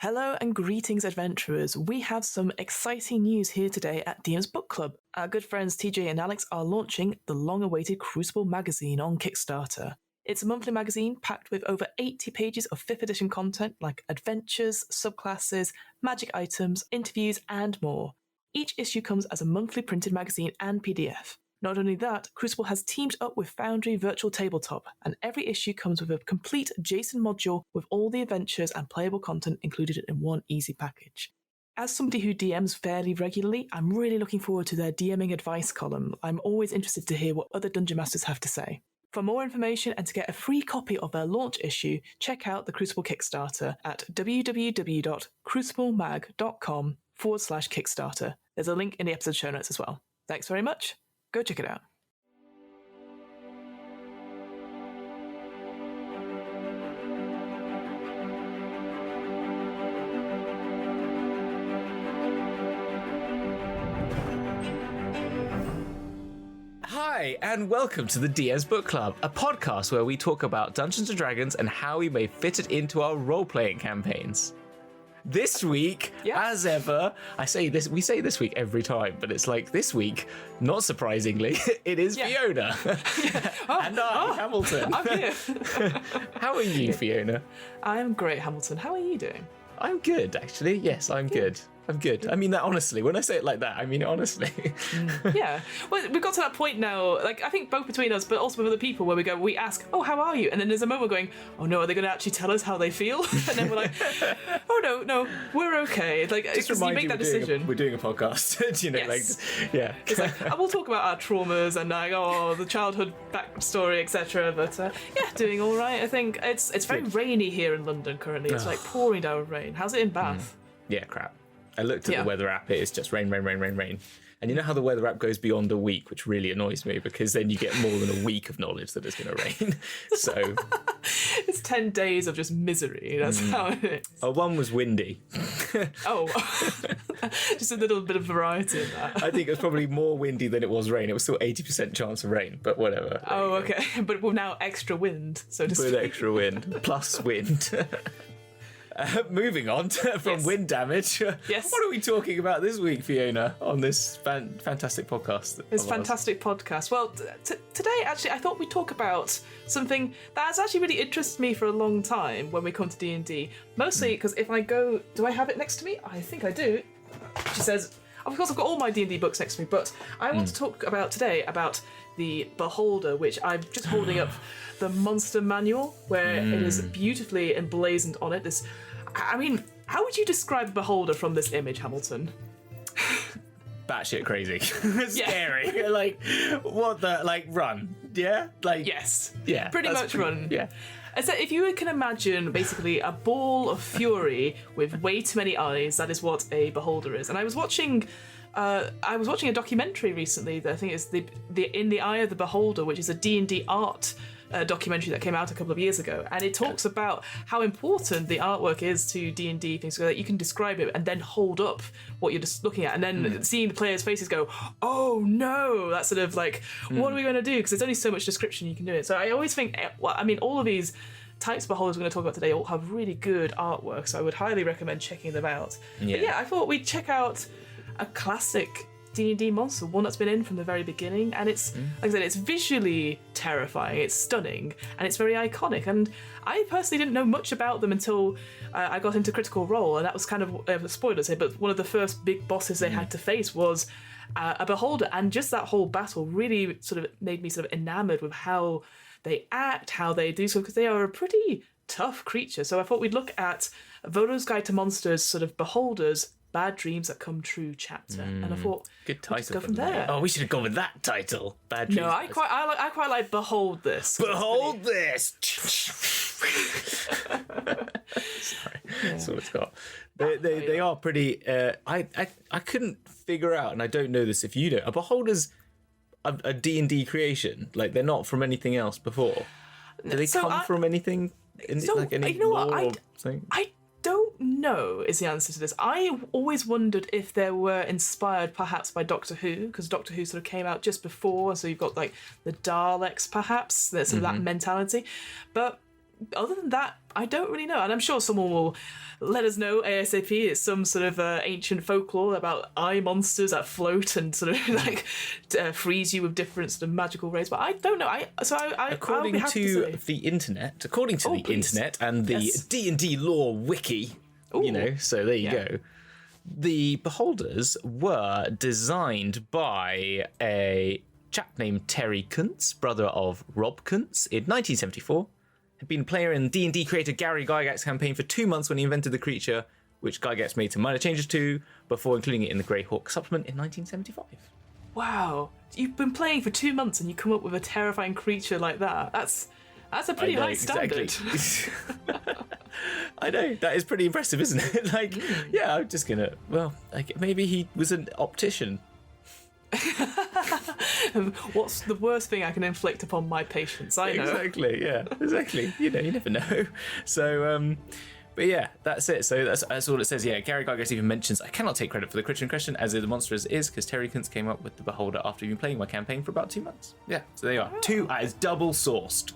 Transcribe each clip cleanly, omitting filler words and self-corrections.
Hello and greetings, adventurers. We have some exciting news here today at DM's Book Club. Our good friends TJ and Alex are launching the long-awaited Crucible magazine on Kickstarter. It's a monthly magazine packed with over 80 pages of 5th edition content like adventures, subclasses, magic items, interviews, and more. Each issue comes as a monthly printed magazine and PDF. Not only that, Crucible has teamed up with Foundry Virtual Tabletop, and every issue comes with a complete JSON module with all the adventures and playable content included in one easy package. As somebody who DMs fairly regularly, I'm really looking forward to their DMing advice column. I'm always interested to hear what other Dungeon Masters have to say. For more information and to get a free copy of their launch issue, check out the Crucible Kickstarter at www.cruciblemag.com/Kickstarter. There's a link in the episode show notes as well. Thanks very much. Go check it out. Hi, and welcome to the DM's Book Club, a podcast where we talk about Dungeons & Dragons and how we may fit it into our role-playing campaigns. This week, as ever, we say this week every time, but it's like this week, not surprisingly, it is Fiona. And I, Hamilton. I'm here. How are you, Fiona? I'm great, Hamilton. How are you doing? I'm good, actually. Yes, I'm good. I'm good. I mean that honestly. When I say it like that, I mean it honestly. Yeah. Well, we've got to that point now, like, I think both between us, but also with other people, where we ask, oh, how are you? And then there's a moment going, oh no, are they going to actually tell us how they feel? And then we're like, oh no, we're okay. Like, just you make that decision. We're doing a podcast. Yes. Yeah. It's like, we'll talk about our traumas and the childhood backstory, etc. But doing all right. I think it's very rainy here in London currently. It's like pouring down rain. How's it in Bath? Yeah, crap. I looked at the weather app, it's just rain. And you know how the weather app goes beyond a week, which really annoys me because then you get more than a week of knowledge that it's going to rain. So it's 10 days of just misery. That's how it is. One was windy. Just a little bit of variety in that. I think it was probably more windy than it was rain. It was still 80% chance of rain, but whatever. Oh, okay. But with now extra wind, so to speak. With extra wind, plus wind. Moving on from wind damage. Yes. What are we talking about this week, Fiona, on this fantastic podcast? This fantastic podcast. Well, today, actually, I thought we'd talk about something that has actually really interested me for a long time when we come to D&D. Mostly because if I go... Do I have it next to me? I think I do. She says... Of course, I've got all my D&D books next to me, but I want to talk about today about the Beholder, which I'm just holding up the monster manual, where it is beautifully emblazoned on it. How would you describe Beholder from this image, Hamilton? Batshit crazy. Scary. Like, what the... Like, run. Yeah? Like... Yes. Yeah. Pretty much run. Yeah. So if you can imagine basically a ball of fury with way too many eyes, that is what a Beholder is. And I was watching a documentary recently that I think is the In the Eye of the Beholder, which is a D&D art documentary that came out a couple of years ago, and it talks about how important the artwork is to D&D things, so that you can describe it and then hold up what you're just looking at, and then seeing the players' faces go, oh no, that's sort of like, what are we going to do? Because there's only so much description you can do it. So I always think, all of these types of Beholders we're going to talk about today all have really good artwork, so I would highly recommend checking them out. But I thought we'd check out a classic D&D monster, one that's been in from the very beginning, and it's, like I said, it's visually terrifying, it's stunning, and it's very iconic. And I personally didn't know much about them until I got into Critical Role, and that was kind of spoilers here, but one of the first big bosses they had to face was a Beholder, and just that whole battle really sort of made me sort of enamored with how they act, how they do so, because they are a pretty tough creature. So I thought we'd look at Volo's Guide to Monsters, sort of Beholders, Bad Dreams That Come True chapter, and I thought, good title. Let's go from there. Oh, we should have gone with that title. Bad Dreams. No, I quite like Behold This. Behold this. Sorry, that's what it's got. They are pretty. I couldn't figure out, and I don't know this if you know. Are Beholders a D&D creation? Like, they're not from anything else before. Do they come from anything? Like any lore or something? I don't know is the answer to this. I always wondered if they were inspired perhaps by Doctor Who, because Doctor Who sort of came out just before, so you've got like the Daleks perhaps, there's sort of that mentality. But other than that, I don't really know, and I'm sure someone will let us know ASAP. It's some sort of ancient folklore about eye monsters that float and sort of like freeze you with different sort of magical rays. But I don't know. According to the internet, and the D&D lore wiki, Ooh. So there you go. The beholders were designed by a chap named Terry Kuntz, brother of Rob Kuntz, in 1974. Had been a player in D&D creator Gary Gygax's campaign for 2 months when he invented the creature, which Gygax made some minor changes to before including it in the Greyhawk supplement in 1975. Wow, you've been playing for 2 months and you come up with a terrifying creature like that. That's a pretty high standard. Exactly. I know, that is pretty impressive, isn't it? I'm just gonna. Well, maybe he was an optician. What's the worst thing I can inflict upon my patients? I know. Exactly, yeah, exactly. You never know. So, but yeah, that's it. So that's all it says. Yeah, Gary Gygax even mentions, I cannot take credit for the creature in question, as the monster is because Terry Kuntz came up with the beholder after you've been playing my campaign for about 2 months. Yeah, so there you are. That is double sourced.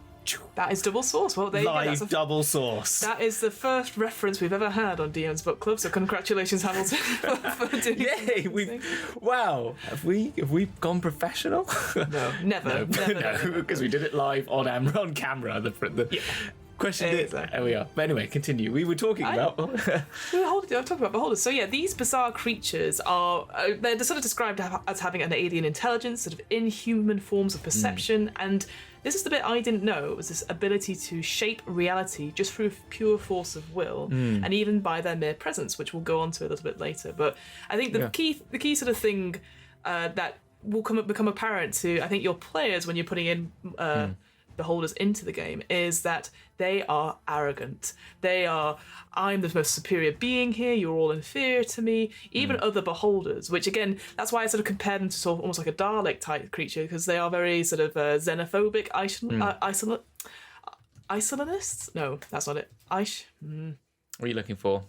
That is double source. Well, there you go. Live double source. That is the first reference we've ever had on DM's Book Club. So congratulations, Hamilton, for doing. Yay! Wow. Have we gone professional? No, never. No, because we did it live on camera. The question is, there we are. But anyway, continue. We were talking about. I'm talking about beholders. So yeah, these bizarre creatures are they're sort of described as having an alien intelligence, sort of inhuman forms of perception, and this is the bit I didn't know. It was this ability to shape reality just through pure force of will, and even by their mere presence, which we'll go on to a little bit later. But I think the key sort of thing that will become apparent to, I think, your players when you're putting in beholders into the game is that they are arrogant. They are, I'm the most superior being here, you're all inferior to me. Even other beholders, which again, that's why I sort of compare them to sort of almost like a Dalek type creature, because they are very sort of xenophobic, isolationists? No, that's not it. What are you looking for?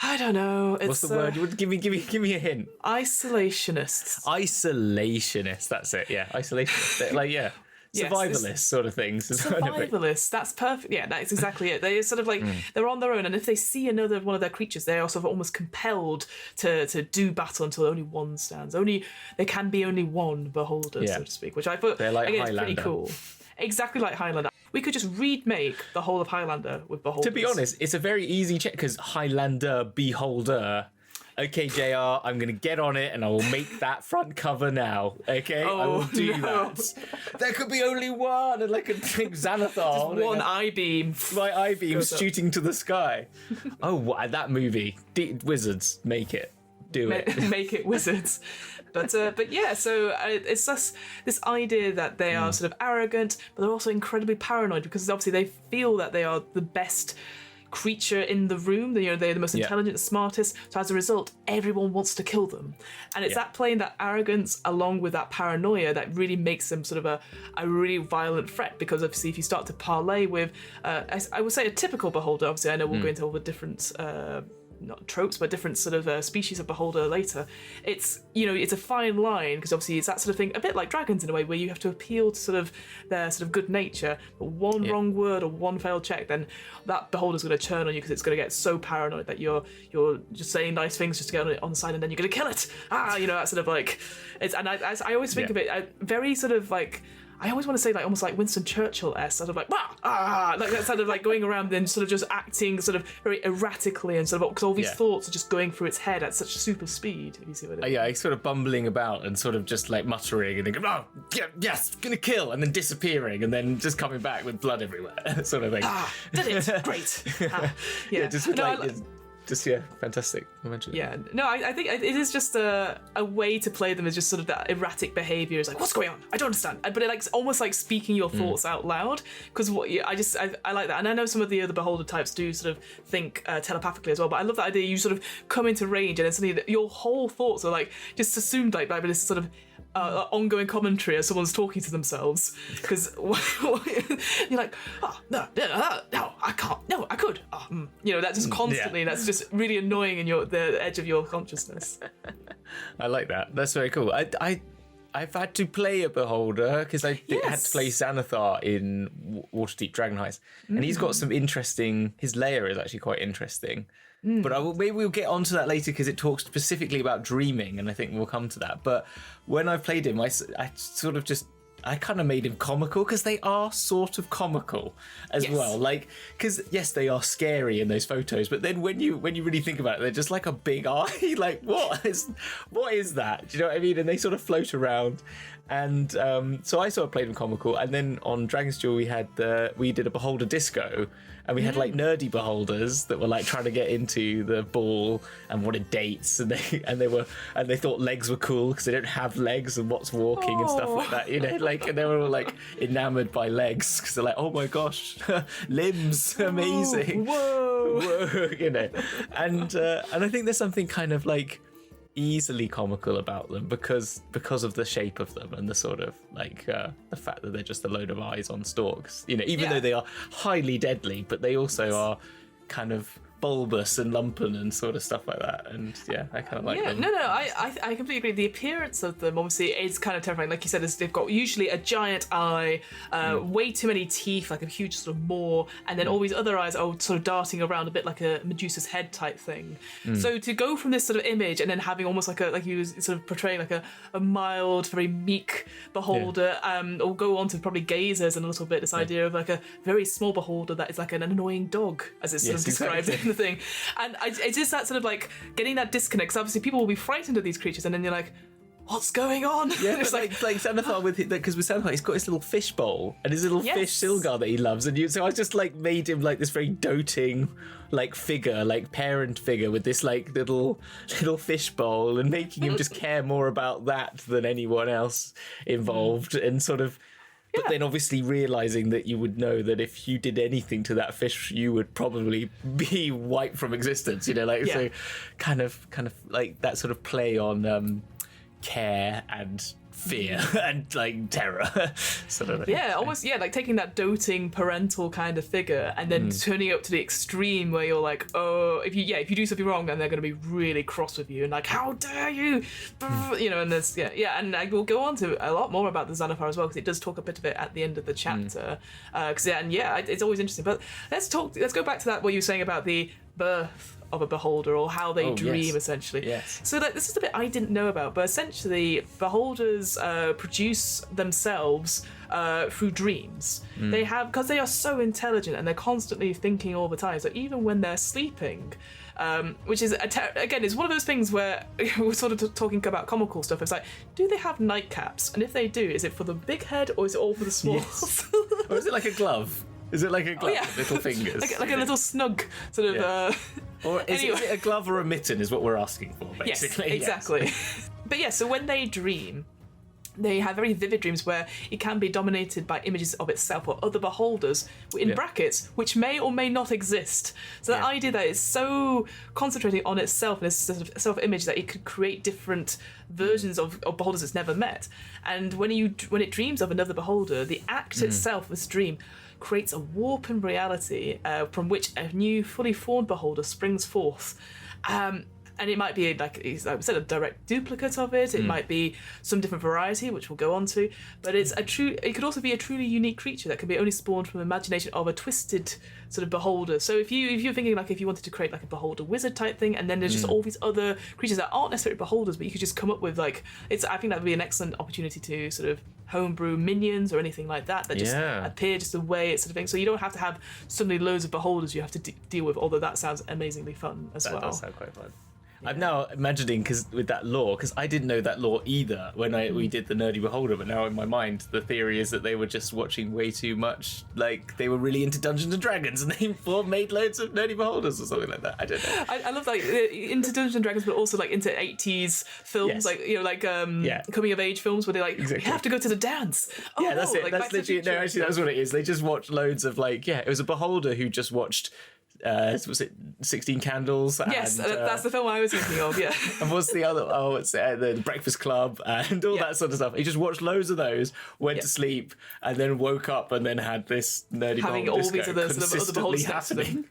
I don't know. What's the word? Give me a hint. Isolationists. Isolationists. That's it. Yeah, isolationists. Survivalist sort of things. Survivalist, that's perfect. Yeah, that's exactly it. They're sort of like, they're on their own, and if they see another one of their creatures, they are sort of almost compelled to do battle until only one stands. There can be only one beholder, so to speak, which I thought, they're like again, Highlander. It's pretty cool. Exactly like Highlander. We could just remake the whole of Highlander with beholders. To be honest, it's a very easy check, because Highlander, beholder. Okay, JR, I'm going to get on it and I will make that front cover now. Okay, I will do that. There could be only one, and like a big Xanathar. Just one I-beam. My I-beam shooting to the sky. That movie. Wizards, make it. Do it. Make it Wizards. But yeah, so it's just this idea that they are sort of arrogant, but they're also incredibly paranoid, because obviously they feel that they are the best creature in the room. They're the most intelligent, smartest. So as a result, everyone wants to kill them. And it's that playing that arrogance along with that paranoia that really makes them sort of a really violent threat. Because obviously, if you start to parlay with, I would say a typical beholder. Obviously, I know we'll go into all the different. Not tropes, but different sort of species of beholder later. It's it's a fine line, because obviously it's that sort of thing, a bit like dragons in a way, where you have to appeal to sort of their sort of good nature. But one wrong word or one failed check, then that beholder's going to turn on you, because it's going to get so paranoid that you're just saying nice things just to get on the side, and then you're going to kill it. That sort of like it's. And I always think of it very sort of like. I always want to say like almost like Winston Churchill-esque, sort of like like that, sort of like going around and sort of just acting sort of very erratically, and sort of because all these thoughts are just going through its head at such super speed. If you see what I mean? Yeah, he's sort of bumbling about and sort of just like muttering and then going, yes, gonna kill, and then disappearing, and then just coming back with blood everywhere, sort of thing. Did it? Great. Just with fantastic. Yeah, no, I think it is just a way to play them, is just sort of that erratic behaviour. It's like, what's going on? I don't understand. But it like almost like speaking your thoughts out loud, because I like that. And I know some of the other beholder types do sort of think telepathically as well, but I love that idea. You sort of come into range, and then suddenly your whole thoughts are like just assumed like this sort of ongoing commentary as someone's talking to themselves, because you're like, no, I can't, no, I could, that just constantly, that's just really annoying in the edge of your consciousness. I like that. That's very cool. I've had to play a beholder because I had to play Xanathar in Waterdeep Dragon Heist, and he's got some interesting. His layer is actually quite interesting. But maybe we'll get onto that later because it talks specifically about dreaming, and I think we'll come to that. But when I played him, I sort of just. I kind of made him comical because they are sort of comical as well. Like, because yes, they are scary in those photos, but then when you really think about it, they're just like a big eye. Like, what is that? Do you know what I mean? And they sort of float around. And so I sort of played them comical. And then on Dragon's Duel, we did a beholder disco, and we had like nerdy beholders that were like trying to get into the ball and wanted dates, and they thought legs were cool because they don't have legs and what's walking and stuff like that, you know, like, and they were all like enamored by legs because they're like, oh my gosh, limbs, amazing, whoa, you know, and I think there's something kind of like easily comical about them because of the shape of them and the sort of like the fact that they're just a load of eyes on stalks, you know, even though they are highly deadly, but they also are kind of bulbous and lumpen and sort of stuff like that. And I kind of like them. I completely agree. The appearance of them obviously is kind of terrifying. Like you said, they've got usually a giant eye, way too many teeth, like a huge sort of maw, and then all these other eyes are sort of darting around a bit like a Medusa's head type thing. So to go from this sort of image and then having almost like he was sort of portraying like a mild, very meek beholder, or go on to probably gazers and a little bit this idea of like a very small beholder that is like an annoying dog, as it's sort of described in the thing. And it's just that sort of like getting that disconnect, because obviously people will be frightened of these creatures and then you're like, what's going on? Yeah, it's like Xanathar because with Xanathar he's got his little fish bowl and his little fish Silgar that he loves, and so I just like made him like this very doting like figure, like parent figure with this like little fish bowl, and making him just care more about that than anyone else involved, and sort of. But then obviously realising that you would know that if you did anything to that fish, you would probably be wiped from existence, you know, like, so kind of like that sort of play on care and fear and like terror sort of thing. Almost like taking that doting parental kind of figure and then turning it up to the extreme where you're like, oh, if you do something wrong, then they're going to be really cross with you and like, how dare you, you know. And there's and I will go on to a lot more about the Xanathar as well, because it does talk a bit of it at the end of the chapter, it's always interesting. But let's go back to that, what you were saying about the birth of a beholder, or how they dream, essentially. Yes. So like, this is the bit I didn't know about, but essentially beholders produce themselves through dreams. They have, because they are so intelligent and they're constantly thinking all the time, so even when they're sleeping, which is again, it's one of those things where we're sort of talking about comical stuff. It's like, do they have nightcaps? And if they do, is it for the big head or is it all for the small? Yes. Or is it like a glove? Is it like a glove with little fingers? like a little snug sort of... Or is it a glove or a mitten is what we're asking for, basically. Yes, exactly. But so when they dream, they have very vivid dreams where it can be dominated by images of itself or other beholders, in brackets, which may or may not exist. So the idea that it's so concentrating on itself and its sort of self-image that it could create different versions of beholders it's never met. And when it dreams of another beholder, the act itself, this dream, creates a warp in reality from which a new, fully formed beholder springs forth. And it might be, like I said, a direct duplicate of it. It might be some different variety, which we'll go on to. But it could also be a truly unique creature that can be only spawned from the imagination of a twisted sort of beholder. So if you're thinking, like, if you wanted to create like a beholder wizard type thing, and then there's just all these other creatures that aren't necessarily beholders, but you could just come up with like, I think that would be an excellent opportunity to sort of homebrew minions or anything like that just appear just the way it's sort of thing. So you don't have to have suddenly loads of beholders you have to deal with, although that sounds amazingly fun as well. That does sound quite fun. I'm now imagining, because with that lore, because I didn't know that lore either when we did the Nerdy Beholder, but now in my mind the theory is that they were just watching way too much, like they were really into Dungeons and Dragons and they made loads of Nerdy Beholders or something like that. I don't know. I love like into Dungeons and Dragons, but also like into 80s films, like, you know, like coming of age films where they like, we have to go to the dance. Oh, that's it. Like, that's literally, no, actually that's what it is. They just watched loads of like, it was a beholder who just watched was it 16 Candles? Yes, and, that's the film I was thinking of, yeah. And what's the other? Oh, it's the Breakfast Club and all that sort of stuff. He just watched loads of those, went to sleep, and then woke up and then had this nerdy having all these other sort of other beholders happening.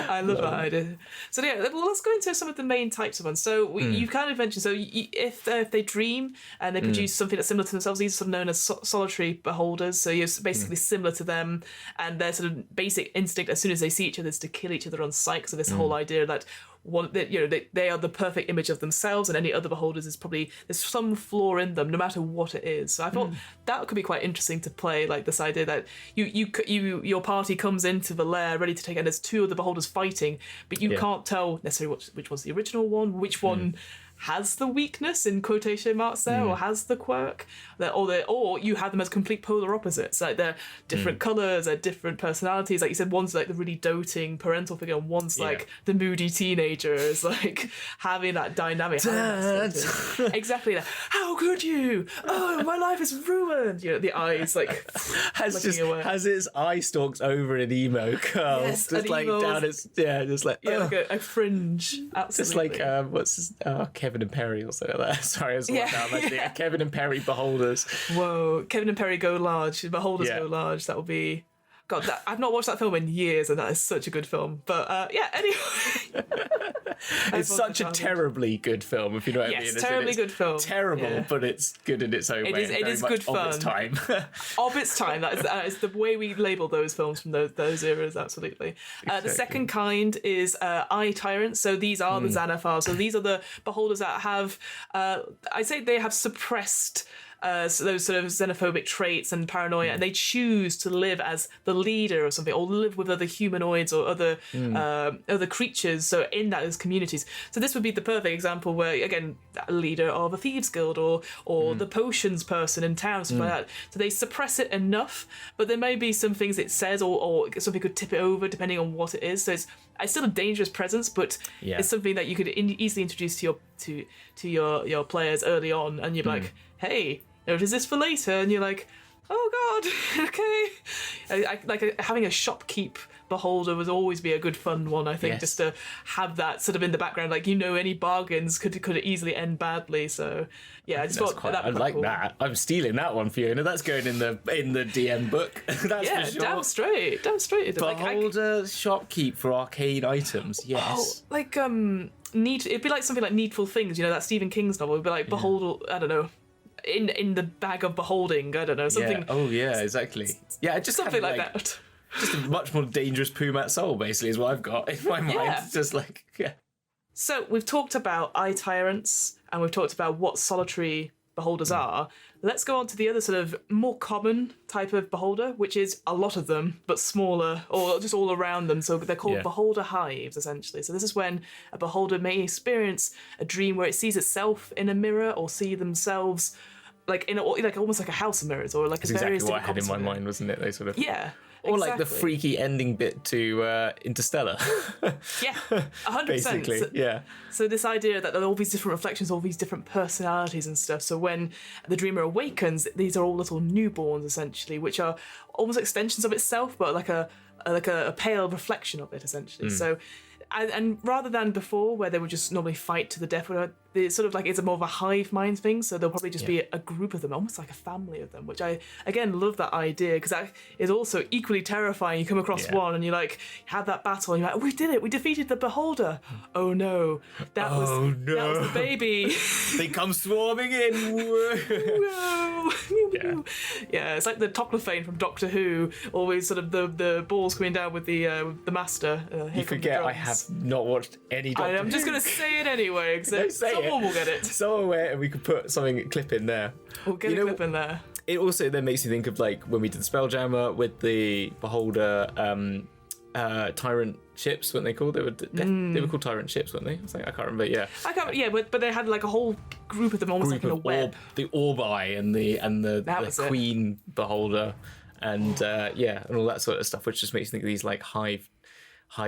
I love that idea. So yeah, well, let's go into some of the main types of ones. So you kind of mentioned, so if they dream and they produce something that's similar to themselves, these are sort of known as solitary beholders. So you're basically similar to them, and their sort of basic instinct as soon as they see each other is to kill each other on sight. So this whole idea that they are the perfect image of themselves, and any other beholders is probably there's some flaw in them, no matter what it is. So I thought that could be quite interesting to play, like this idea that your party comes into the lair ready to take, and there's two other beholders fighting, but you can't tell necessarily which one's the original one, which one has the weakness in quotation marks there, or has the quirk, or you have them as complete polar opposites. Like they're different colours, they're different personalities. Like you said, one's like the really doting parental figure, and one's like the moody teenager. Is like having that dynamic. Exactly. Like, how could you? Oh, my life is ruined. You know, the eyes like has its eye stalks over an emo curl, just like down its just like like a fringe. Absolutely. Just like what's his, Kevin and Perry or something like that. Sorry, I was imagining Kevin and Perry beholders. Whoa, Kevin and Perry go large. Beholders go large. That would be. God, I've not watched that film in years, and that is such a good film. But anyway. It's such a terribly good film, if you know what I mean. Yes, terribly good film. Terrible, but it's good in its own way. It is good fun. Of its time. Of its time. That is the way we label those films from those eras, absolutely. Exactly. The second kind is eye tyrants. So these are the Xanathars. So these are the beholders that have, I'd say they have suppressed so those sort of xenophobic traits and paranoia, and they choose to live as the leader or something, or live with other humanoids or other creatures. So in those communities, so this would be the perfect example where, again, a leader of a thieves guild or the potions person in town, stuff like that. So they suppress it enough, but there may be some things it says, or something could tip it over depending on what it is. So it's still a dangerous presence, but it's something that you could easily introduce to your players early on, and you're like, hey, is this for later? And you're like, oh god, okay. Like having a shopkeep beholder would always be a good fun one, I think, just to have that sort of in the background, like, any bargains could easily end badly. So yeah, I just thought that I like cool. that. I'm stealing that one, Fiona. That's going in the DM book. That's for sure. Damn straight. Beholder shopkeep for arcade items. Yes. Oh, like it'd be like something like Needful Things. that Stephen King's novel. It'd be like behold. I don't know. In the bag of beholding, I don't know, something. Yeah. Oh yeah, exactly. Yeah, just something like that. Just a much more dangerous Pumat soul, basically, is what I've got in my mind. Yeah. Just like So we've talked about eye tyrants, and we've talked about what solitary beholders are. Let's go on to the other sort of more common type of beholder, which is a lot of them, but smaller, or just all around them. So they're called beholder hives, essentially. So this is when a beholder may experience a dream where it sees itself in a mirror, or see themselves like almost like a house of mirrors, or like That's exactly what I had in my mind, wasn't it? They sort of Or exactly. like the freaky ending bit to Interstellar. Yeah, 100%. Basically, yeah. So this idea that there are all these different reflections, all these different personalities and stuff. So when the dreamer awakens, these are all little newborns, essentially, which are almost extensions of itself, but like a pale reflection of it, essentially. So, and rather than before, where they would just normally fight to the death, it's sort of like it's a more of a hive mind thing. So there'll probably just be a group of them, almost like a family of them, which I again love that idea, because that is also equally terrifying. You come across one and you like have that battle, and you're like, we did it, we defeated the beholder. Oh no, that was the baby. They come swarming in. Whoa. Yeah, it's like the Toclophane from Doctor Who, always sort of the balls coming down with the master. You forget I have not watched any Doctor Who. I'm just going to say it anyway, because someone will get it. Someone will, and we could put a clip in there. We'll get a clip in there. It also then makes you think of like when we did the Spelljammer with the Beholder tyrant ships, weren't they called? They were called tyrant ships, weren't they? I can't remember. Yeah, but they had like a whole group of them, almost like in a web. The Orb-eye and the Queen Beholder, and and all that sort of stuff, which just makes you think of these like hive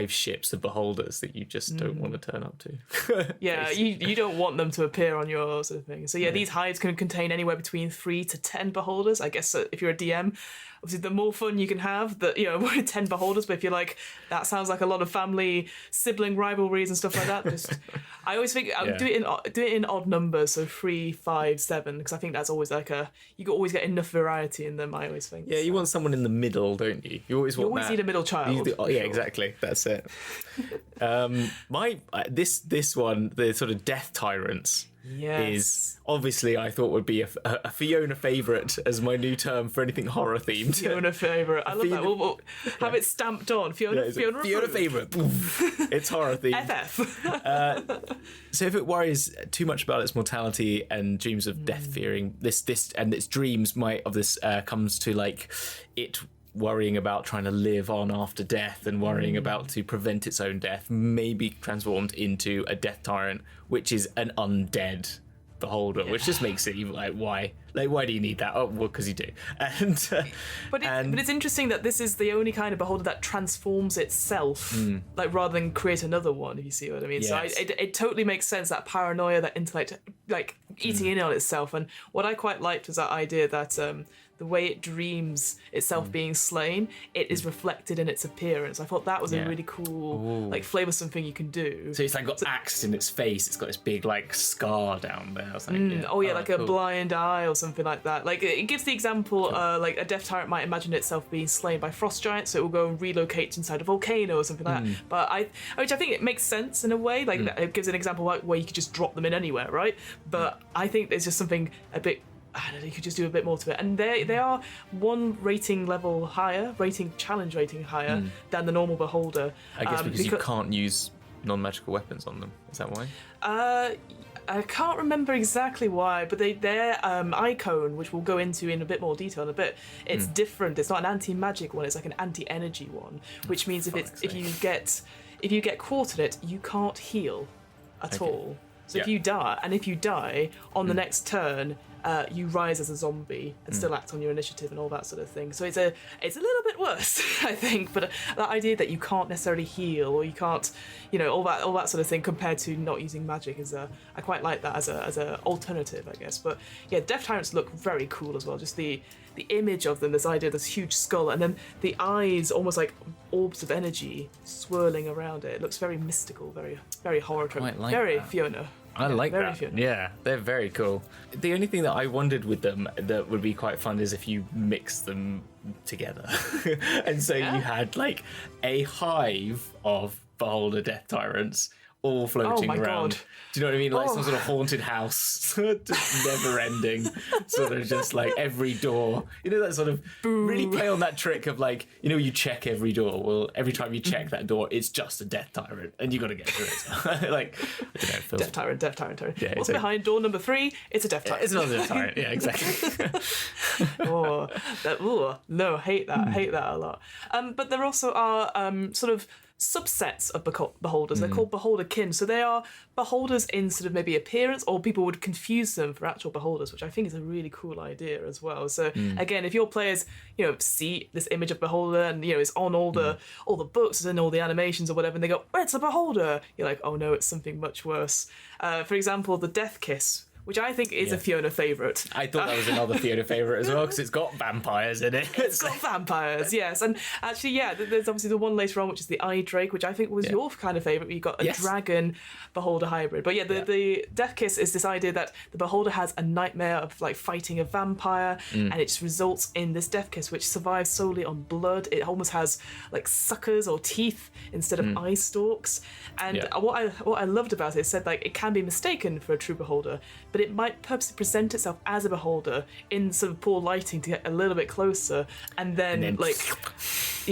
ships of beholders that you just don't want to turn up to. Yeah, you don't want them to appear on your sort of thing. So these hives can contain anywhere between 3 to 10 beholders. I guess if you're a DM, obviously the more fun you can have, with 10 beholders. But if you're like, that sounds like a lot of family sibling rivalries and stuff like that, I always think do it in odd numbers, so 3, 5, 7, because I think that's always like you always get enough variety in them. I always think. Yeah, you want someone in the middle, don't you? You always need a middle child. Exactly. That's it. This one, the sort of death tyrants. Yes. Is obviously I thought would be a Fiona favourite as my new term for anything horror themed. Fiona favourite. I love that. We'll have it stamped on. Fiona favourite. It's horror themed. FF. So if it worries too much about its mortality and dreams of death fearing, this and its dreams comes to like it worrying about trying to live on after death and worrying about to prevent its own death, may be transformed into a death tyrant, which is an undead beholder, which just makes it even like, why do you need that? Oh, well, because you do. But it's interesting that this is the only kind of beholder that transforms itself, like rather than create another one, if you see what I mean. Yes. So it totally makes sense, that paranoia, that intellect, like eating in on itself. And what I quite liked was that idea that the way it dreams itself being slain, it is reflected in its appearance. I thought that was a really cool, like flavoursome thing you can do. So it's like got axed in its face. It's got this big like scar down there. Like a blind eye or something like that. Like it gives the example, like a death tyrant might imagine itself being slain by frost giants, so it will go and relocate inside a volcano or something like that. But which I think it makes sense in a way. Like it gives an example where you could just drop them in anywhere, right? But I think there's just something a bit. I don't know, you could just do a bit more to it. And they are one challenge rating higher than the normal beholder. I guess because you can't use non-magical weapons on them. Is that why? I can't remember exactly why, but their icon, which we'll go into in a bit more detail in a bit, it's different. It's not an anti-magic one, it's like an anti-energy one, which means if you get caught in it, you can't heal at all. So if you die on the next turn, you rise as a zombie and still act on your initiative and all that sort of thing. So it's a little bit worse, I think. But that idea that you can't necessarily heal or you can't, all that sort of thing compared to not using magic I quite like that as a alternative, I guess. But yeah, Death Tyrants look very cool as well. Just the image of them, this idea of this huge skull, and then the eyes almost like orbs of energy swirling around it. It looks very mystical, very very horror, very that. Fiona. I like that. Fiona. Yeah, they're very cool. The only thing that I wondered with them that would be quite fun is if you mix them together. And so you had like a hive of beholder death tyrants all floating around. God. Do you know what I mean? Like some sort of haunted house, just never ending, sort of just like every door. That sort of really play on that trick of like, you check every door. Well, every time you check that door, it's just a death tyrant, and you got to get through it. Like, I don't know, death tyrant. Yeah, what's behind door number 3? It's a death tyrant. It's another death tyrant. Yeah, exactly. No, hate that a lot. But there also are sort of subsets of beholders. They're called beholder kin, so they are beholders in sort of maybe appearance, or people would confuse them for actual beholders, which I think is a really cool idea as well. So again, if your players see this image of beholder and it's on all the books and all the animations or whatever, and they go, it's a beholder, you're like, oh no, it's something much worse. For example, the death kiss, which I think is a Fiona favourite. I thought that was another Fiona favourite as well, because it's got vampires in it. It's got vampires, yes. And actually, there's obviously the one later on, which is the eye drake, which I think was your kind of favourite. You've got a dragon beholder hybrid. But the death kiss is this idea that the beholder has a nightmare of like fighting a vampire, and it just results in this death kiss, which survives solely on blood. It almost has like suckers or teeth instead of eye stalks. And what I loved about it said like it can be mistaken for a true beholder, but it might purposely present itself as a beholder in sort of poor lighting to get a little bit closer, and then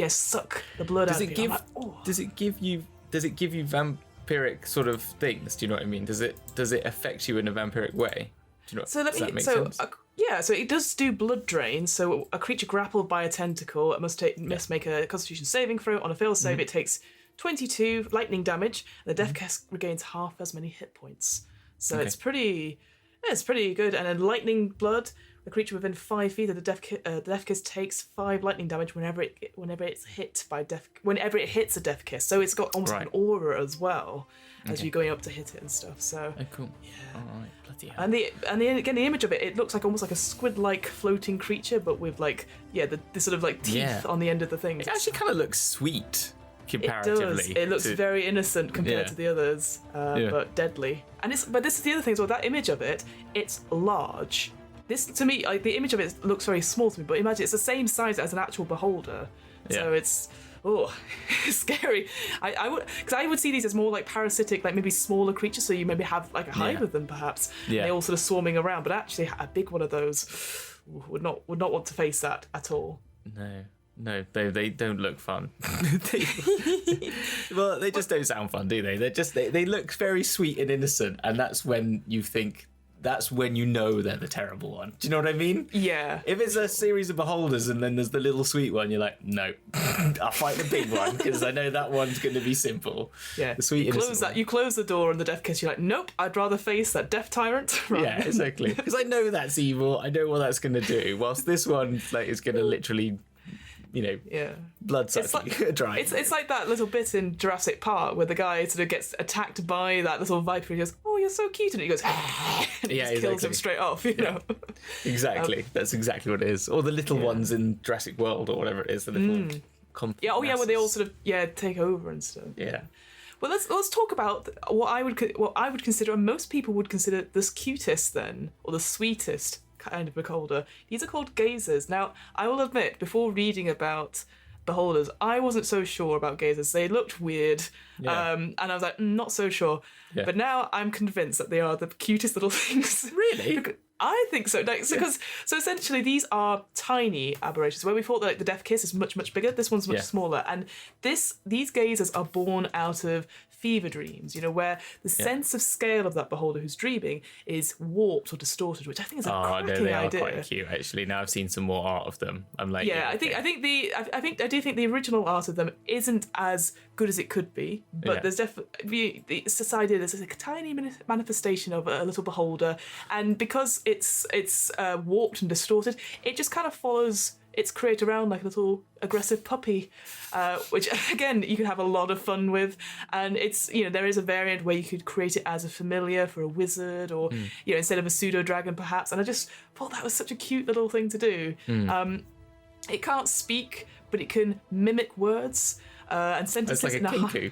suck the blood out of you. Does it give you vampiric sort of things? Do you know what I mean? Does it affect you in a vampiric way? Do you know? Does that make sense? So it does do blood drain. So a creature grappled by a tentacle must make a Constitution saving throw. On a fail save, it takes 22 lightning damage. And the death kiss regains half as many hit points. So it's pretty it's pretty good. And then lightning blood. A creature within 5 feet of the Death Kiss takes 5 lightning damage whenever it hits a Death Kiss. So it's got almost like an aura as well as you're going up to hit it and stuff. So cool. Yeah. All right, bloody hell. And again, the image of it looks like almost like a squid-like floating creature, but with like the sort of like teeth on the end of the thing. It actually kind of looks sweet comparatively. It does. It looks very innocent compared to the others, but deadly. And but this is the other thing as well. That image of it, it's large. This, to me, like the image of it looks very small to me, but imagine it's the same size as an actual beholder. So it's scary. I would see these as more like parasitic, like maybe smaller creatures. So you maybe have like a hive of them, perhaps. Yeah. They all sort of swarming around, but actually a big one of those would not want to face that at all. No, they don't look fun. Well, they just don't sound fun, do they? They look very sweet and innocent, and that's when you think. That's when you know they're the terrible one. Do you know what I mean? Yeah. If it's a series of beholders and then there's the little sweet one, you're like, no, I'll fight the big one because I know that one's going to be simple. Yeah. The sweet you close the door on the Death Kiss. You're like, nope, I'd rather face that death tyrant. Right. Yeah, exactly. Because I know that's evil. I know what that's going to do. Whilst this one is going to literally. Blood sucking, dry. It's like that little bit in Jurassic Park where the guy sort of gets attacked by that little viper. He goes, "Oh, you're so cute," and he goes, and he just kills him straight off. You know. Exactly. That's exactly what it is. Or the little ones in Jurassic World or whatever it is. The little. Where they all sort of take over and stuff. Yeah. Well, let's talk about what I would consider, and most people would consider, the cutest then, or the sweetest kind of beholder. These are called gazers. Now, I will admit, before reading about beholders, I wasn't so sure about gazers. They looked weird, and I was like, not so sure. Yeah. But now I'm convinced that they are the cutest little things. Really? I think so. So essentially, these are tiny aberrations. Where we thought that the Death Kiss is much, much bigger, this one's much smaller. And these gazers are born out of fever dreams, where the sense of scale of that beholder who's dreaming is warped or distorted, which I think is a cracking they idea. Are quite cute, actually. Now I've seen some more art of them. I'm like, I do think the original art of them isn't as good as it could be, but there's definitely this idea. There's a tiny manifestation of a little beholder, and because it's warped and distorted, it just kind of follows its creator around like a little aggressive puppy, which again you can have a lot of fun with. And it's there is a variant where you could create it as a familiar for a wizard, or instead of a pseudo dragon perhaps. And I just thought that was such a cute little thing to do. It can't speak, but it can mimic words. And sentences. It's like a kenku.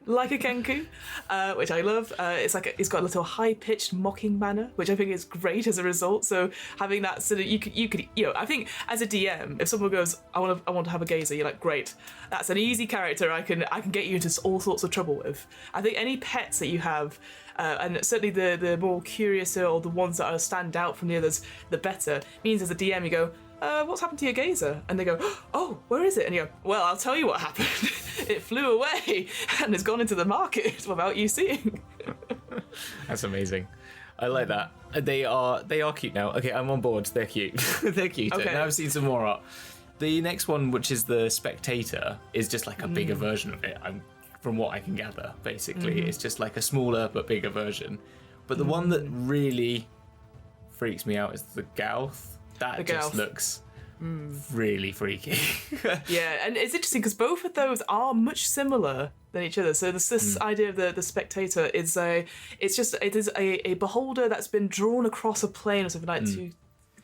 Like a kenku, which I love. It's got a little high-pitched mocking manner, which I think is great as a result. So having that sort of you could I think as a DM, if someone goes, I want to have a gazer, you're like, great, that's an easy character I can get you into all sorts of trouble with. I think any pets that you have, and certainly the more curious or the ones that stand out from the others, the better. Means as a DM you go, what's happened to your gazer? And they go, oh, where is it? And you go, well, I'll tell you what happened. It flew away and has gone into the market without you seeing. That's amazing. I like that. They are cute now. Okay, I'm on board. They're cute. They're cute. Okay. Now I've seen some more art. The next one, which is the Spectator, is just like a bigger version of it. From what I can gather, basically. It's just like a smaller but bigger version. But the one that really freaks me out is the Gouth. That just looks really freaky. And it's interesting because both of those are much similar than each other. So this idea of the Spectator is it is a beholder that's been drawn across a plane or something like to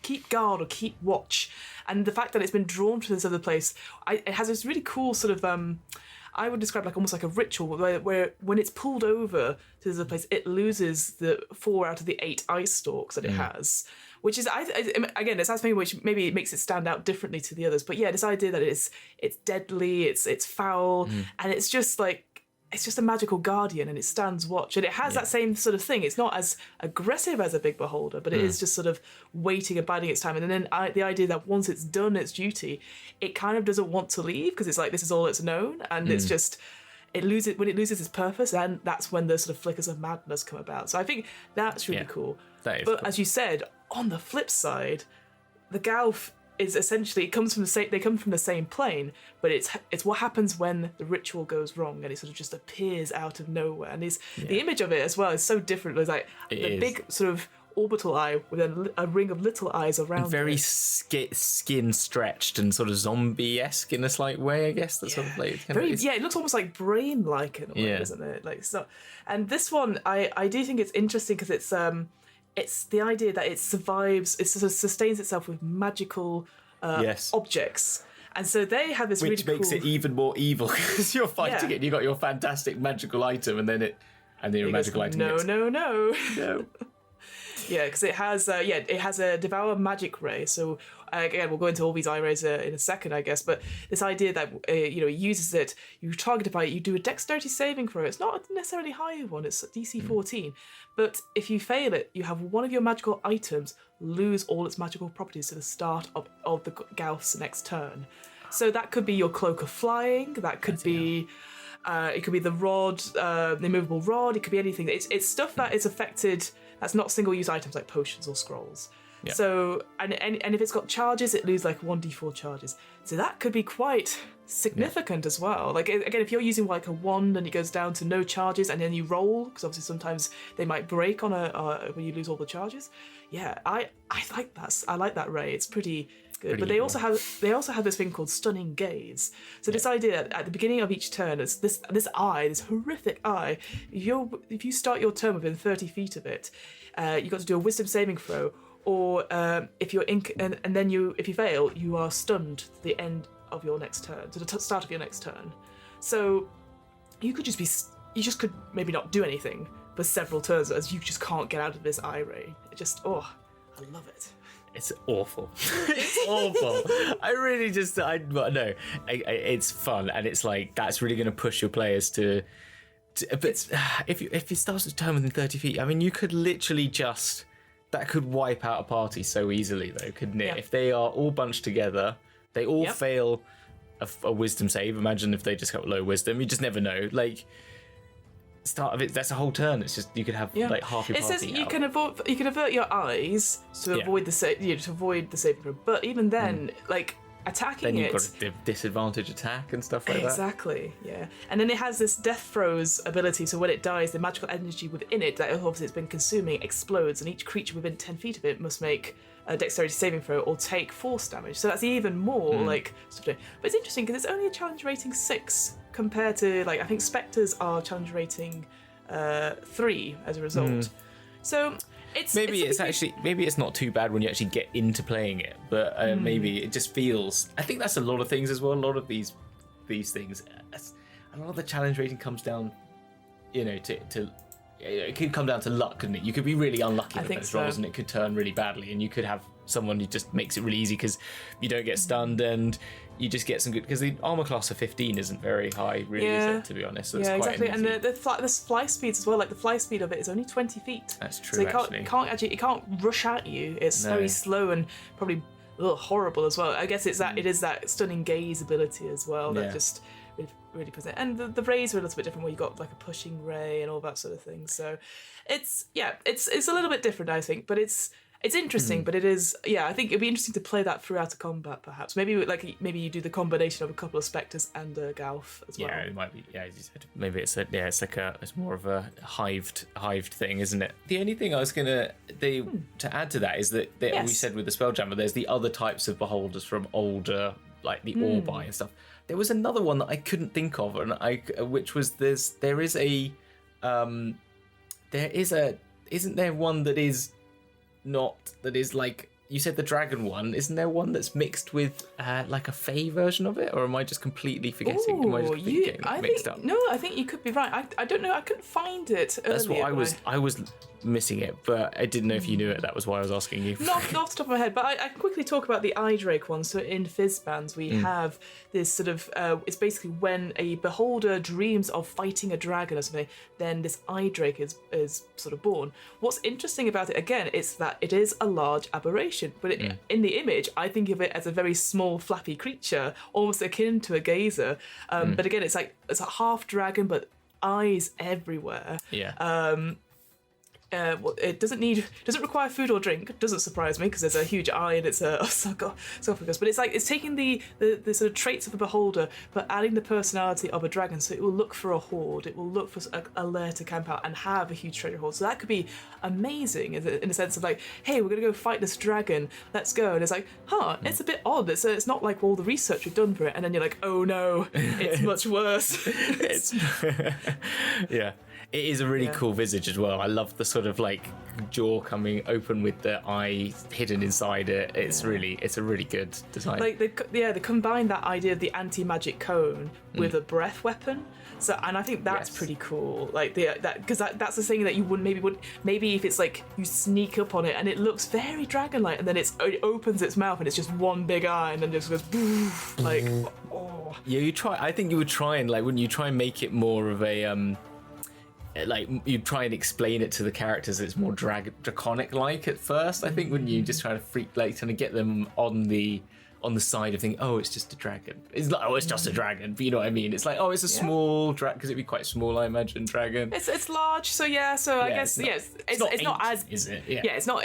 keep guard or keep watch. And the fact that it's been drawn to this other place, it has this really cool sort of I would describe almost like a ritual where when it's pulled over to this other place, it loses the 4 out of the 8 eyestalks that it has. Which is, again, it's something which maybe makes it stand out differently to the others. But this idea that it's deadly, it's foul, and it's just a magical guardian, and it stands watch, and it has that same sort of thing. It's not as aggressive as a big beholder, but it is just sort of waiting and biding its time. And then the idea that once it's done its duty, it kind of doesn't want to leave because it's like this is all it's known, and it's just. When it loses its purpose, and that's when the sort of flickers of madness come about. So I think that's really cool. That is cool. As you said, on the flip side, the Gouth is essentially they come from the same plane, but it's what happens when the ritual goes wrong and it sort of just appears out of nowhere. And the image of it as well is so different. It's like big sort of orbital eye with a ring of little eyes around very it. skin stretched and sort of zombie-esque in a slight way, I guess. That sort of like it looks almost like brain-like in a way, doesn't it? Like so, and this one, I do think it's interesting because it's the idea that it survives, it sort of sustains itself with magical objects. And so they have this which really makes it even more evil because you're fighting it and you got your fantastic magical item and then your magical item no. Yeah, because it has a devour magic ray. So again, we'll go into all these eye rays in a second, I guess. But this idea that it uses it, you target it by it, you do a dexterity saving throw. It's not a necessarily high one; it's DC 14. But if you fail it, you have one of your magical items lose all its magical properties to the start of the Gauth's next turn. So that could be your cloak of flying. That could be. It could be the rod, the immovable rod. It could be anything. It's stuff that is affected. That's not single-use items like potions or scrolls. Yep. So and if it's got charges, it loses like 1d4 charges. So that could be quite significant as well. Like again, if you're using like a wand and it goes down to no charges, and then you roll, because obviously sometimes they might break on when you lose all the charges. Yeah, I like that. I like that ray. It's pretty good. But they also have this thing called stunning gaze. So this idea at the beginning of each turn, it's this horrific eye. If you start your turn within 30 feet of it, you've got to do a wisdom saving throw, or if you're if you fail, you are stunned to the end of your next turn, to the start of your next turn. So you just could maybe not do anything for several turns as you just can't get out of this eye ray. It just I love it. It's awful. It's awful. I really just, no, it's fun, and it's like, that's really going to push your players to but if you start to turn within 30 feet, I mean, you could literally that could wipe out a party so easily, though, couldn't it? Yeah. If they are all bunched together, they all fail a wisdom save. Imagine if they just got low wisdom. You just never know. Like, start of it, that's a whole turn. It's just you could have like half your party. It says you can avert your eyes to avoid the saving throw. But even then, like attacking then you've got a disadvantage attack and stuff like that. Exactly. Yeah. And then it has this death throes ability. So when it dies, the magical energy within it that obviously it's been consuming explodes, and each creature within 10 feet of it must make a dexterity saving throw or take force damage. So that's even more like sort of. But it's interesting because it's only a challenge rating 6 compared to like I think Spectres are challenge rating 3 as a result. So maybe it's not too bad when you actually get into playing it, but maybe it just feels. I think that's a lot of things as well. A lot of these things, a lot of the challenge rating comes down, to it could come down to luck, couldn't it? You could be really unlucky with those rolls, and it could turn really badly, and you could have someone who just makes it really easy because you don't get stunned and you just get some good. Because the armor class of 15 isn't very high, really, is it? To be honest, so it's quite exactly. And the fly speeds as well. Like the fly speed of it is only 20 feet. That's true. So it can't rush at you. It's very slow and probably horrible as well. I guess it is that stunning gaze ability as well that just really present. And the rays are a little bit different, where you got like a pushing ray and all that sort of thing. So it's a little bit different, I think, but it's interesting. But it is I think it'd be interesting to play that throughout a combat, perhaps. Maybe you do the combination of a couple of Spectres and a Gauth as well. Yeah, it might be. Yeah, as you said, maybe it's more of a hived thing, isn't it? The only thing I was to add to that is that we said with the Spelljammer, there's the other types of beholders from older, like the Orbi and stuff. There was another one that I couldn't think of, and isn't there one that is like, you said the dragon one, isn't there one that's mixed with like a Fey version of it, or am I just completely forgetting? Am I just getting mixed up? No, I think you could be right. I don't know, I couldn't find it earlier. That's what I was missing it, but I didn't know if you knew it. That was why I was asking you. Not off the top of my head, but I can quickly talk about the eye drake one. So in Fizzbands we have this sort of it's basically when a beholder dreams of fighting a dragon or something, then this eye drake is sort of born. What's interesting about it again is that it is a large aberration, but in the image I think of it as a very small flappy creature, almost akin to a gazer. But again, it's a half dragon but eyes everywhere. it doesn't require food or drink. Doesn't surprise me because there's a huge eye and it's a esophagus. But it's taking the sort of traits of a beholder, but adding the personality of a dragon. So it will look for a hoard. It will look for a lair to camp out and have a huge treasure hoard. So that could be amazing in the sense of like, hey, we're gonna go fight this dragon. Let's go. And it's like, it's a bit odd. It's not like all the research we've done for it. And then you're like, oh no, it's much worse. Yeah. It is a really cool visage as well. I love the sort of like jaw coming open with the eye hidden inside it. It's a really good design. Like they combine that idea of the anti-magic cone with a breath weapon. So, and I think that's pretty cool. Like because that's the thing that you wouldn't maybe if it's like you sneak up on it and it looks very dragon-like, and then it opens its mouth and it's just one big eye and then just goes boof, like oh. Yeah, I think you would try and like, wouldn't you try and make it more of a like you'd try and explain it to the characters that it's more draconic like at first, I think, wouldn't you? Just trying to get them on the side of thinking, oh, it's just a dragon. It's like, oh, it's just a dragon, but you know what I mean? It's like, oh, it's a small dragon, because it'd be quite small, I imagine, dragon. It's large, so I guess it's not as, is it? Yeah, it's not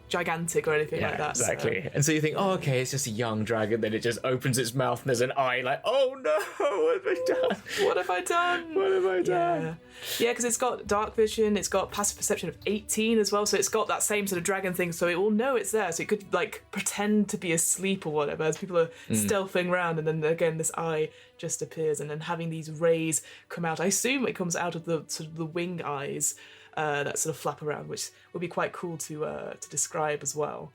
gigantic or anything like that. Exactly. So. And so you think, oh, okay, it's just a young dragon, then it just opens its mouth and there's an eye, like, oh no, what have I done? What have I done? What have I done? Yeah, because it's got dark vision, it's got passive perception of 18 as well, so it's got that same sort of dragon thing, so it will know it's there, so it could like pretend to be asleep or whatever as people are stealthing around, and then again this eye just appears, and then having these rays come out. I assume it comes out of the sort of the wing eyes that sort of flap around, which would be quite cool to describe as well.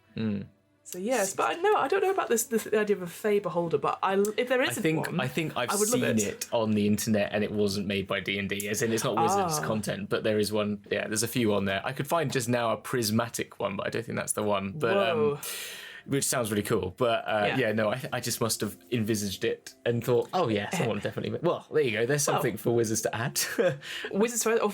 So yes, but I don't know about this idea of a Fey beholder, but if there isn't one, I think I've seen it on the internet, and it wasn't made by D&D, as in it's not Wizards content, but there is one. Yeah, there's a few on there. I could find just now a prismatic one, but I don't think that's the one. But which sounds really cool. But I just must have envisaged it and thought, oh yeah, someone definitely. Well, there you go. There's something for Wizards to add. Wizards or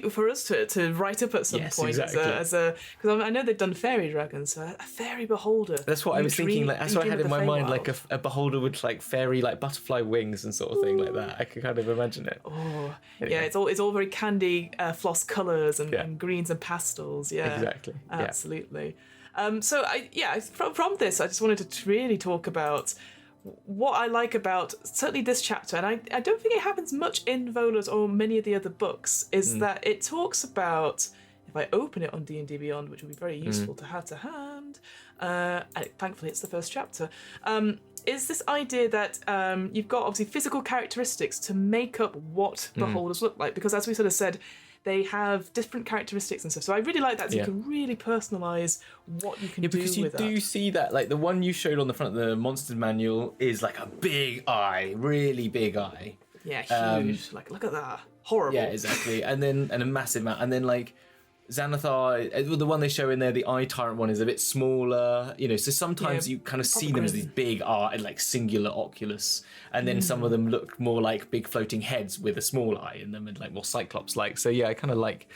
for us to write up at some point. Exactly. Because I know they've done fairy dragons, so a fairy beholder. That's what I was thinking. Like that's what I had in my mind, like a beholder with like fairy, like butterfly wings and sort of thing like that. I could kind of imagine it. Oh, anyway. Yeah, it's all very candy floss colours and greens and pastels. Yeah, exactly. Absolutely. From this, I just wanted to really talk about what I like about certainly this chapter, and I don't think it happens much in Vola's or many of the other books, is that it talks about, if I open it on D&D Beyond, which would be very useful to have to hand, and thankfully it's the first chapter, is this idea that you've got obviously physical characteristics to make up what beholders look like, because as we sort of said, they have different characteristics and stuff. So I really like that. So you can really personalise what you can do with that. Because you do see that, like the one you showed on the front of the Monsters manual is like a big eye, really big eye. Yeah, huge. Like, look at that. Horrible. Yeah, exactly. And a massive amount. And then like Xanathar, the one they show in there, the eye tyrant one is a bit smaller, you know, so sometimes you kind of see them as these big like singular oculus, and then some of them look more like big floating heads with a small eye in them and like more cyclops like. So yeah, I kind of like,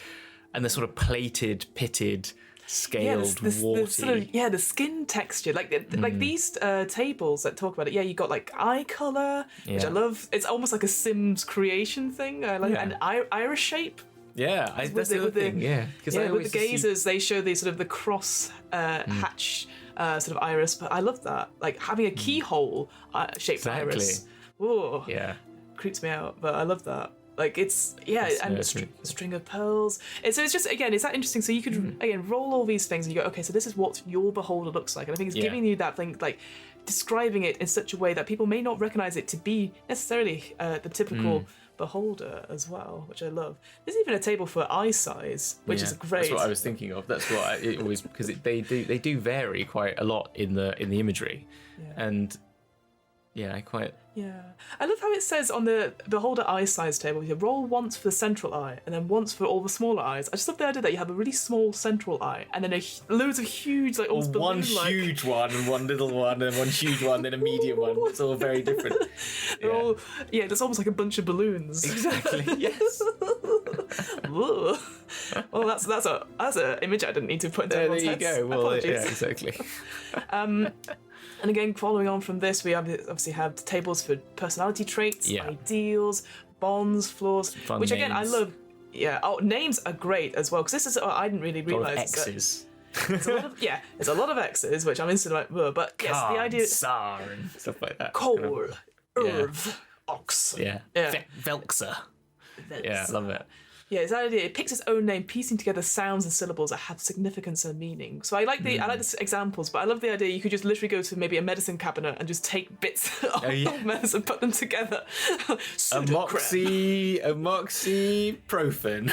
and they're sort of plated, pitted, scaled, warty. Sort of, the skin texture, like these tables that talk about it. Yeah, you got like eye color, which I love. It's almost like a Sims creation thing. I like and iris shape. Yeah, that's the other thing. Yeah, because with the gazers, they show the sort of the cross hatch sort of iris. But I love that, like having a keyhole shaped iris. Oh, yeah, creeps me out. But I love that. Like it's and a string of pearls. And so it's just it's that interesting. So you could again roll all these things and you go, okay, so this is what your beholder looks like. And I think it's giving you that thing, like describing it in such a way that people may not recognize it to be necessarily the typical beholder as well, which I love. There's even a table for eye size, which is great. That's what I was thinking of. That's what it always, because they do vary quite a lot in the imagery, and I love how it says on the beholder eye size table, you roll once for the central eye and then once for all the smaller eyes. I just love the idea that you have a really small central eye and then loads of huge, like almost one huge one and one little one and one huge one, then a medium one. It's all very different. There's almost like a bunch of balloons. Exactly. Yes. Well, that's an image I didn't need to put into everyone's heads. There you go. Well, yeah, exactly. And again, following on from this, we obviously have tables for personality traits, ideals, bonds, flaws, which again I love. Yeah. Oh, names are great as well, because this is I didn't really realise. X's. There's a lot of X's, which I'm instantly like, but yes, the idea. Sar and stuff like that. Coal, Irv, Ox. Yeah. Velxa. Yeah, I love it. Yeah, it's that idea. It picks its own name, piecing together sounds and syllables that have significance and meaning. So I like the examples, but I love the idea you could just literally go to maybe a medicine cabinet and just take bits of medicine, put them together. Amoxicillin.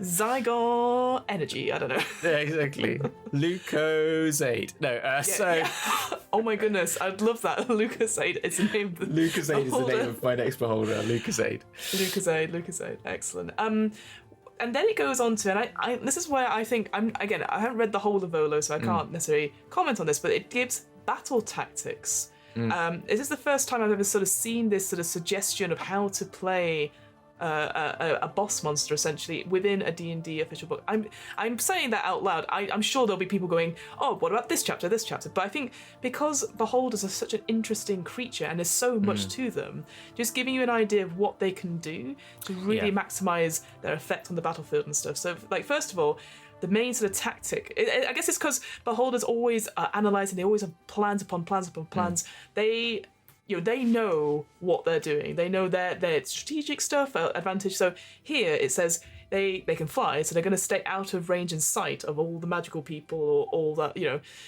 Zygon energy, I don't know. Yeah, exactly. Lucozade. No, Oh my goodness, I'd love that. Lucozade. It's the name of the Lucozade is the name of my next beholder. Lucozade. Lucozade. Excellent. And then it goes on to, and I this is where I think I haven't read the whole of Volo, so I can't necessarily comment on this, but it gives battle tactics. Is this the first time I've ever sort of seen this sort of suggestion of how to play a boss monster essentially within a D&D official book? I'm saying that out loud. I'm sure there'll be people going, oh, what about this chapter? But I think because beholders are such an interesting creature and there's so much to them, just giving you an idea of what they can do to really maximize their effect on the battlefield and stuff. So like, first of all, the main sort of tactic, I guess it's because beholders always are analysing, they always have plans upon plans upon plans. They know what they're doing. They know their strategic stuff, advantage. So here it says they can fly, so they're going to stay out of range and sight of all the magical people or all that.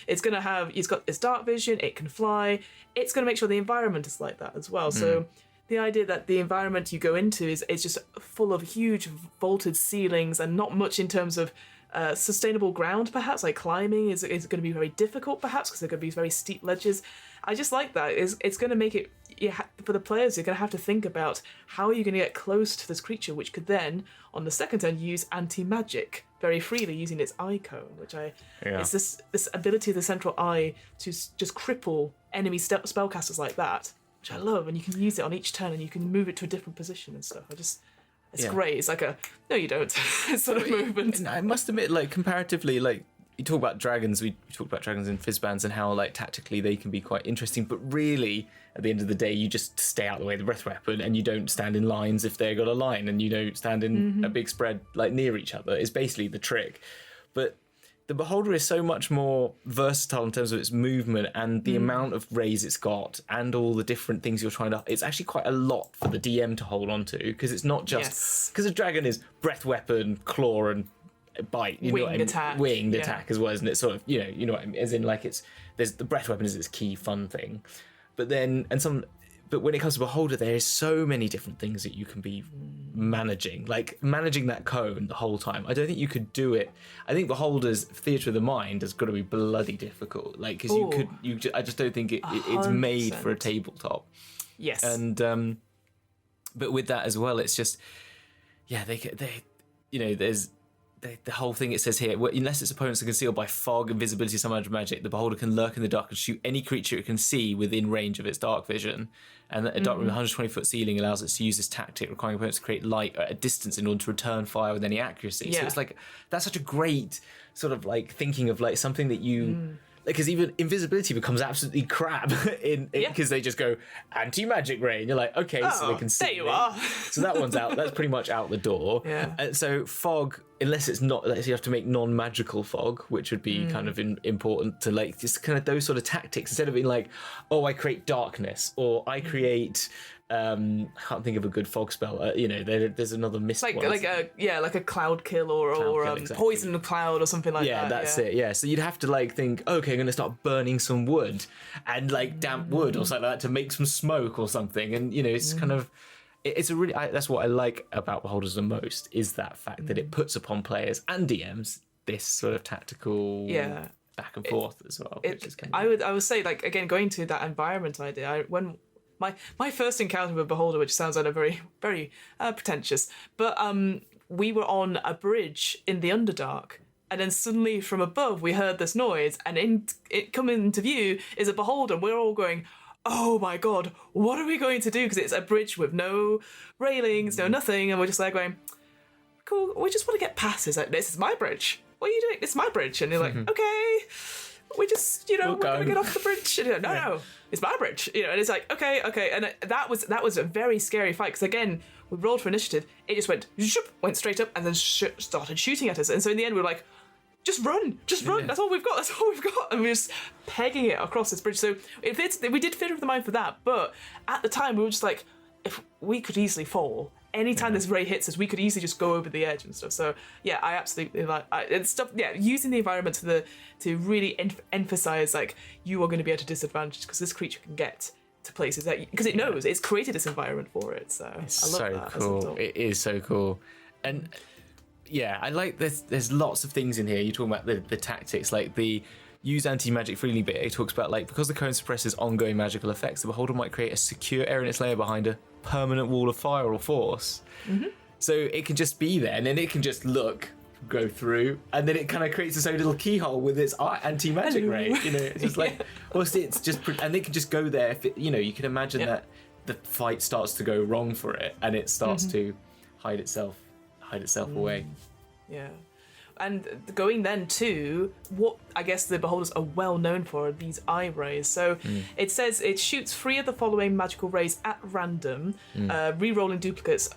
It's got its dark vision. It can fly. It's going to make sure the environment is like that as well. So the idea that the environment you go into is just full of huge vaulted ceilings and not much in terms of sustainable ground, perhaps, like climbing is going to be very difficult, perhaps, because they're going to be very steep ledges. I just like that. It's going to make it, for the players, you're going to have to think about how are you going to get close to this creature, which could then, on the second turn, use anti-magic very freely using its eye cone, which it's this ability of the central eye to just cripple enemy spellcasters like that, which I love, and you can use it on each turn and you can move it to a different position and stuff. It's great. It's like no you don't sort of movement. I must admit, like, comparatively, like, you talk about dragons, we talked about dragons in Fizzbands and how, like, tactically they can be quite interesting, but really, at the end of the day, you just stay out of the way of the breath weapon and you don't stand in lines if they've got a line, and you don't stand in a big spread, like, near each other. It's basically the trick. But the beholder is so much more versatile in terms of its movement and the amount of rays it's got and all the different things you're trying to... It's actually quite a lot for the DM to hold on to, because it's not just... Because a dragon is breath weapon, claw, and bite, winged attack as well, isn't it? Sort of, you know what I mean? As in, like, there's the breath weapon is its key fun thing, but when it comes to beholder, there is so many different things that you can be managing, like managing that cone the whole time. I don't think you could do it. I think beholder's theatre of the mind has got to be bloody difficult, like, because I just don't think it's made for a tabletop. Yes. And but with that as well, it's just there's the whole thing it says here, unless its opponents are concealed by fog, invisibility, some other magic, the beholder can lurk in the dark and shoot any creature it can see within range of its dark vision. And a dark room with 120-foot ceiling allows it to use this tactic, requiring opponents to create light at a distance in order to return fire with any accuracy. So it's like, that's such a great sort of, like, thinking of, like, something that you... Because even invisibility becomes absolutely crap because they just go anti-magic ray, and you're like, okay, so they can see. There you are. So that one's out. That's pretty much out the door. Yeah. So fog, unless you have to make non-magical fog, which would be kind of important to, like, just kind of those sort of tactics, instead of being like, oh, I create darkness, or I create. I can't think of a good fog spell. There's another mist one. Like a cloud kill or exactly. Poison cloud or something like that. Yeah, that's it. Yeah, so you'd have to, like, think, okay, I'm going to start burning some wood and, like, damp wood or something like that to make some smoke or something. And it's kind of, it's a really, that's what I like about Beholders the most, is that fact that it puts upon players and DMs this sort of tactical back and forth as well. I would say, like, again, going to that environment idea, when my first encounter with Beholder, which sounds like a very, very pretentious, but we were on a bridge in the Underdark, and then suddenly from above we heard this noise, and it coming into view is a Beholder, and we're all going, oh my god, what are we going to do? Because it's a bridge with no railings, no nothing, and we're just like going, cool, we just want to get past this. Like, this is my bridge. What are you doing? It's my bridge. And you're like, okay, we just, we're go. going to get off the bridge. And no, it's my bridge. And it's like, okay. And that was a very scary fight because, again, we rolled for initiative. It just went straight up and then started shooting at us. And so in the end, we were like, just run. That's all we've got. And we're just pegging it across this bridge. So we did fit with the mind for that. But at the time, we were just like, if we could easily fall. Anytime this ray hits us, we could easily just go over the edge and stuff. So yeah, I absolutely like it's stuff. Yeah, using the environment to really emphasize like you are going to be at a disadvantage because this creature can get to places that because it knows it's created this environment for it. So it's I love that. Cool. It is so cool, and yeah, I like this. There's lots of things in here. You're talking about the tactics, like the use anti-magic freely bit. It talks about like because the cone suppresses ongoing magical effects, the beholder might create a secure area in its lair behind a permanent wall of fire or force. Mm-hmm. So it can just be there, and then it can just go through, and then it kind of creates its own little keyhole with its anti-magic ray. It's just like, it's just, and it can just go there. If it, you can imagine that the fight starts to go wrong for it, and it starts to hide itself away. Yeah. And going then to what I guess the beholders are well known for, these eye rays. So it says it shoots 3 of the following magical rays at random, re-rolling duplicates,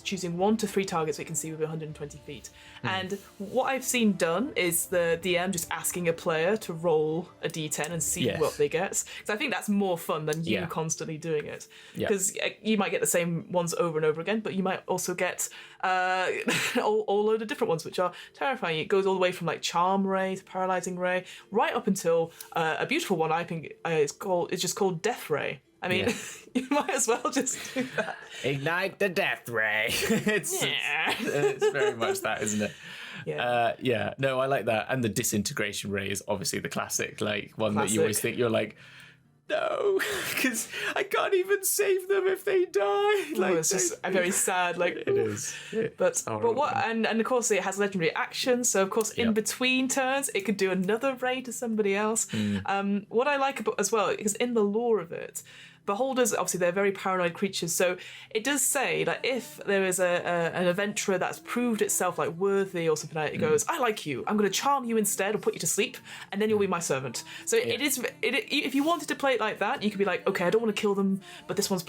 choosing 1 to 3 targets we can see within 120 feet. And what I've seen done is the DM just asking a player to roll a d10 and see what they get. Because I think that's more fun than you constantly doing it. Because you might get the same ones over and over again, but you might also get all load of different ones, which are terrifying. It goes all the way from like Charm Ray to Paralyzing Ray, right up until a beautiful one I think it's just called Death Ray. I mean, you might as well just do that. Ignite the Death Ray. It's very much that, isn't it? Yeah. No, I like that. And the Disintegration Ray is obviously the classic, like one that you always think you're like, no, because I can't even save them if they die. Like, it's just very sad. Like it is. But what? And of course it has legendary actions. So of course in between turns it could do another ray to somebody else. What I like about as well is in the lore of it, beholders, obviously they're very paranoid creatures, so it does say that if there is an adventurer that's proved itself like worthy or something like that, it goes, I like you, I'm going to charm you instead or put you to sleep and then you'll be my servant. So if you wanted to play it like that, you could be like, okay, I don't want to kill them, but this one's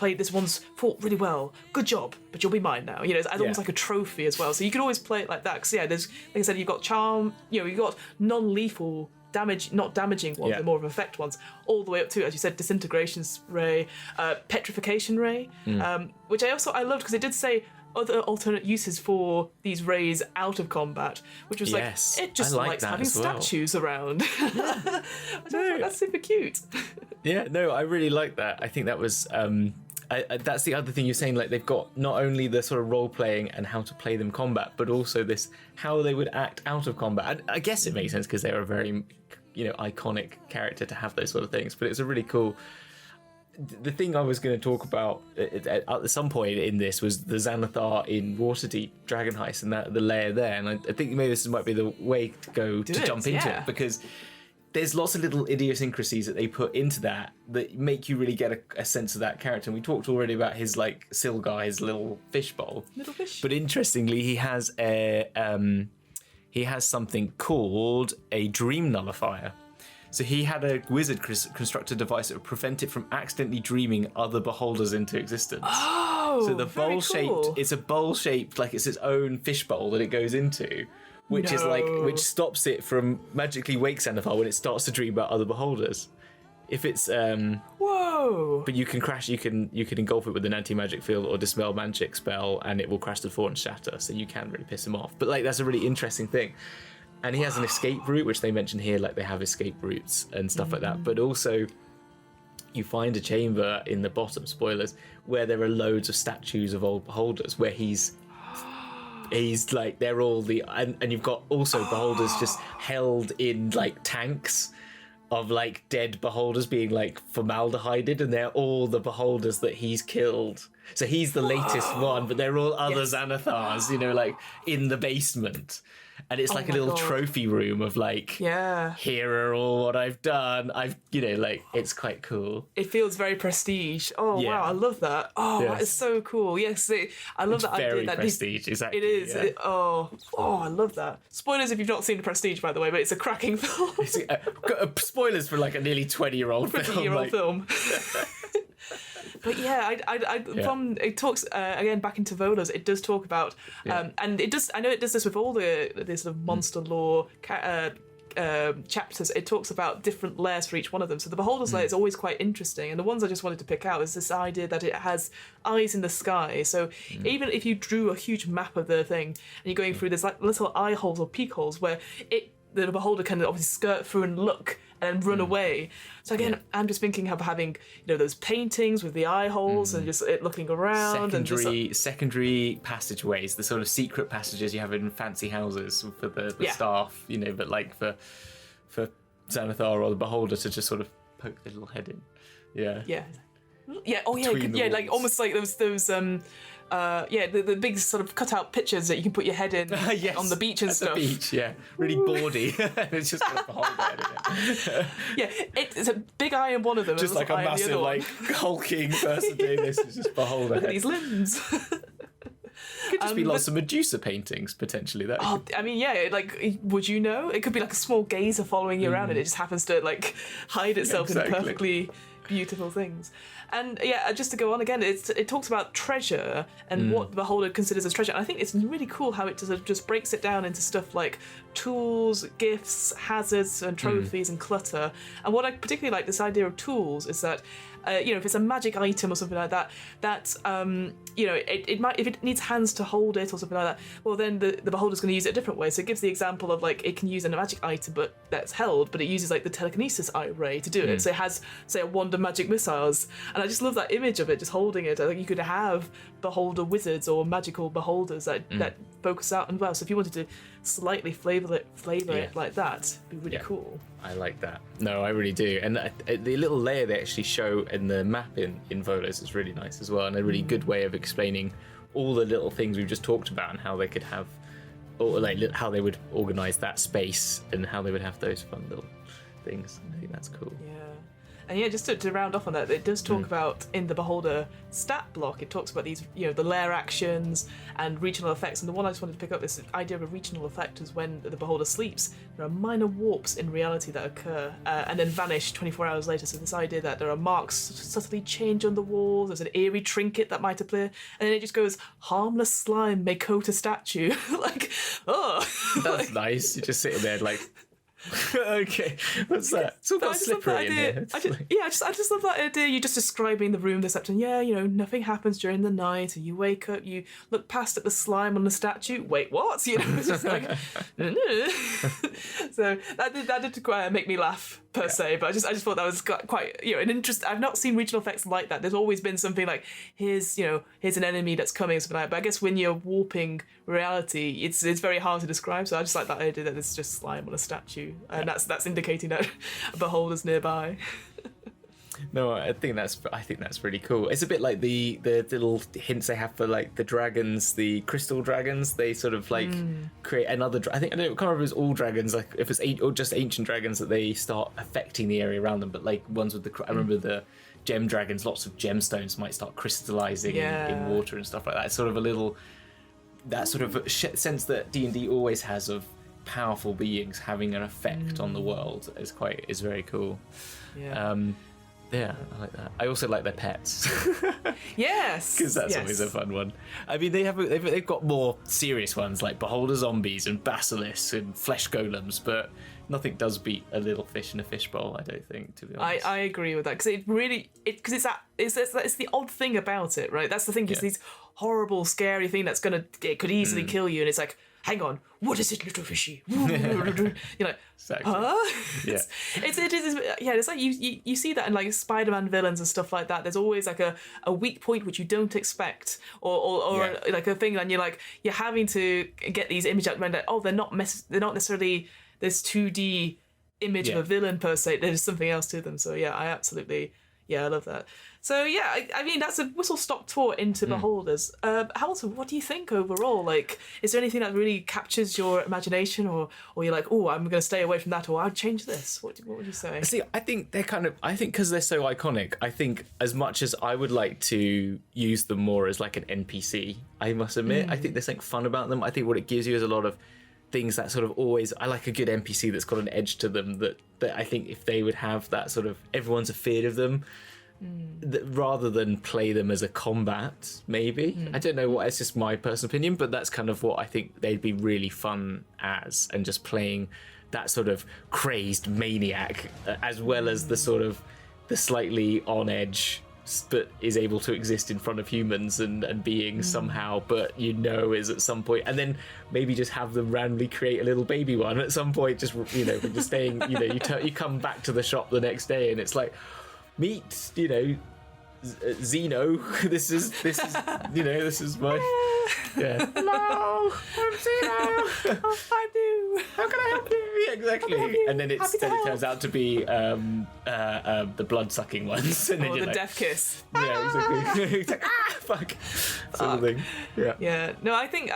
fought really well, good job, but you'll be mine now. It's almost like a trophy as well, so you could always play it like that because there's, like I said, you've got charm, you've got non-lethal damage, not damaging ones, they're more of effect ones, all the way up to, as you said, Disintegration Ray, Petrification Ray, which I loved because it did say other alternate uses for these rays out of combat, which was it just likes having statues around. That's super cute. I really like that. I think that was that's the other thing you're saying, like they've got not only the sort of role playing and how to play them combat, but also this how they would act out of combat. And I guess it makes sense because they're a very iconic character to have those sort of things, but it's a really cool. The thing I was going to talk about at some point in this was the Xanathar in Waterdeep Dragon Heist and the layer there, and I think maybe this might be the way to go to jump into it, because there's lots of little idiosyncrasies that they put into that make you really get a sense of that character. And we talked already about his like Silgar, his little fishbowl. Little fish. But interestingly, he has something called a dream nullifier. So he had a wizard construct a device that would prevent it from accidentally dreaming other beholders into existence. Oh, so the bowl-shaped, it's a bowl-shaped, like it's its own fishbowl that it goes into, which stops it from magically wake Xanathar when it starts to dream about other beholders. If it's whoa! But you can crash. You can engulf it with an anti-magic field or dispel magic spell, and it will crash to the floor and shatter. So you can really piss him off. But like that's a really interesting thing. And he has an escape route, which they mention here, like they have escape routes and stuff like that. But also, you find a chamber in the bottom, spoilers, where there are loads of statues of old beholders, where he's like, they're all and you've got also beholders just held in like tanks of like dead beholders being like formaldehyded, and they're all the beholders that he's killed So he's the latest one, but they're all other Xanathars, you know, like in the basement. And it's like a little trophy room of like, here are all what I've done. You know, like, it's quite cool. It feels very prestige. Oh, wow, I love that. Oh, that is so cool. Yes, I love that idea. Very prestige, exactly. It is. Yeah. I love that. Spoilers if you've not seen The Prestige, by the way, but it's a cracking film. Spoilers for like a nearly 20-year-old film. 20-year-old film. But yeah, from it talks again back into Volos. It does talk about, and it does. I know it does this with all the sort of monster lore chapters. It talks about different layers for each one of them. So the Beholder's layer is always quite interesting, and the ones I just wanted to pick out is this idea that it has eyes in the sky. So even if you drew a huge map of the thing and you're going through, there's like little eye holes or peek holes where the Beholder can obviously skirt through and look and run away. So again, I'm just thinking of having, you know, those paintings with the eye holes and just it looking around. Secondary passageways, the sort of secret passages you have in fancy houses for the staff, you know, but like for Xanathar or the Beholder to just sort of poke their little head in. Yeah. Like almost like those the big sort of cutout pictures that you can put your head in on the beach and stuff. The beach, really bawdy. It's just got a whole head in it. It's a big eye in one of them. Just like a massive, like hulking person doing this. It's just Beholder. Look at these limbs. Could just be lots of Medusa paintings potentially. Would you know? It could be like a small gazer following you around, and it just happens to like hide itself in perfectly beautiful things. And just to go on again, it talks about treasure and what the Beholder considers as treasure. And I think it's really cool how it just breaks it down into stuff like tools, gifts, hazards, and trophies and clutter. And what I particularly like this idea of tools is that if it's a magic item or something like that, it might, if it needs hands to hold it or something like that, well then the Beholder's going to use it a different way. So it gives the example of like it can use a magic item but that's held, but it uses like the telekinesis eye ray to do it. So it has, say, a wand of magic missiles, and I just love that image of it, just holding it. I think you could have Beholder wizards or magical Beholders that focus out and well. So if you wanted to slightly flavour it like that, it'd be really cool. I like that. No, I really do. And the little layer they actually show in the map in Volos is really nice as well, and a really good way of explaining all the little things we've just talked about and how they could have, or like how they would organise that space and how they would have those fun little things. I think that's cool. Yeah. And just to round off on that, it does talk about in the Beholder stat block, it talks about these, the lair actions and regional effects. And the one I just wanted to pick up, this idea of a regional effect is when the Beholder sleeps, there are minor warps in reality that occur and then vanish 24 hours later. So this idea that there are marks subtly change on the walls, there's an eerie trinket that might appear, and then it just goes, harmless slime may coat a statue. Like, oh. That's nice. You're just sitting there like... Okay, what's that? It's all got slippery in here. I just love that idea. You're just describing the room this afternoon. Nothing happens during the night, and you wake up, you look past at the slime on the statue. Wait, what? It's just like, so that did make me laugh per se. But I just thought that was quite an interest. I've not seen regional effects like that. There's always been something like here's an enemy that's coming or something like that. But I guess when you're warping reality, it's very hard to describe. So I just like that idea that there's just slime on a statue. And that's indicating that a Beholder's nearby. No, I think that's really cool. It's a bit like the little hints they have for like the dragons, the crystal dragons. They sort of like create another. I can't remember if it's all dragons, like if it's or just ancient dragons that they start affecting the area around them. But like ones with I remember the gem dragons. Lots of gemstones might start crystallizing in water and stuff like that. It's sort of a little that sort of sense that D&D always has of powerful beings having an effect on the world is very cool. I like that. I also like their pets. Yes, because that's always a fun one. I mean, they've got more serious ones like Beholder zombies and basilisks and flesh golems, but nothing does beat a little fish in a fishbowl, I don't think, to be honest. I agree with that, because it's the odd thing about it, right? That's the thing, is these horrible, scary thing it could easily kill you, and it's like, hang on, what is it, little fishy? You're like, exactly. huh? Yeah. It's like you see that in like Spider-Man villains and stuff like that. There's always like a weak point which you don't expect, or like a thing, and you're having to get these images out, like, oh, they're not necessarily this 2D image of a villain per se. There's something else to them. So I absolutely. Yeah, I love that. So yeah, I mean that's a whistle-stop tour into Beholders. Hamilton, what do you think overall? Like, is there anything that really captures your imagination, or you're like, oh, I'm going to stay away from that, or I'd change this? What would you say? See, I think they're because they're so iconic, I think as much as I would like to use them more as like an NPC, I must admit, I think there's something fun about them. I think what it gives you is a lot of things that sort of always, I like a good NPC that's got an edge to them that I think if they would have that sort of, everyone's afraid of them, rather than play them as a combat, maybe. I don't know what, it's just my personal opinion, but that's kind of what I think they'd be really fun as, and just playing that sort of crazed maniac as well as the sort of the slightly on edge but is able to exist in front of humans and being somehow, but is at some point, and then maybe just have them randomly create a little baby one at some point, just when you're staying, you come back to the shop the next day and it's like, meet Zeno. This is my hello, I'm Zeno. I'm new. How can I help you? Yeah, exactly. And then it turns out to be the blood sucking ones. And then or the death kiss. Yeah, exactly. It's like, fuck. Sort of thing. Yeah. Yeah. No, I think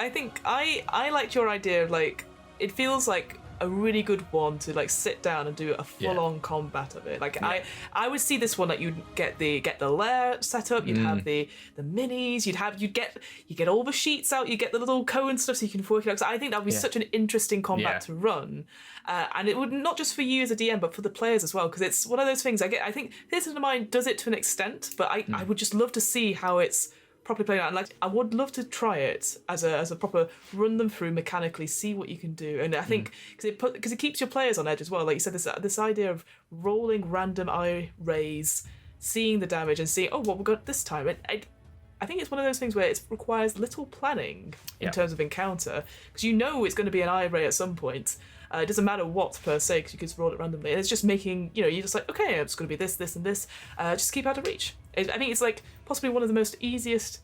I liked your idea of like, it feels like a really good one to like sit down and do a full-on combat of it. Like I would see this one that you'd get the lair set up, you'd have the minis, you'd get all the sheets out, you get the little Cohen stuff so you can work it out. So I think that would be such an interesting combat to run, and it would not just for you as a DM but for the players as well, because it's one of those things. I think Theatre of the Mind does it to an extent, but I would just love to see how it's properly played out, and like I would love to try it as a proper run them through mechanically, see what you can do. And I think because it keeps your players on edge as well, like you said, this idea of rolling random eye rays, seeing the damage and seeing what we got this time. I think it's one of those things where it requires little planning in terms of encounter, because it's going to be an eye ray at some point. It doesn't matter what per se, because you can just roll it randomly. And it's just making, you're just like, okay, it's going to be this, this, and this. Just keep out of reach. I think it's like possibly one of the most easiest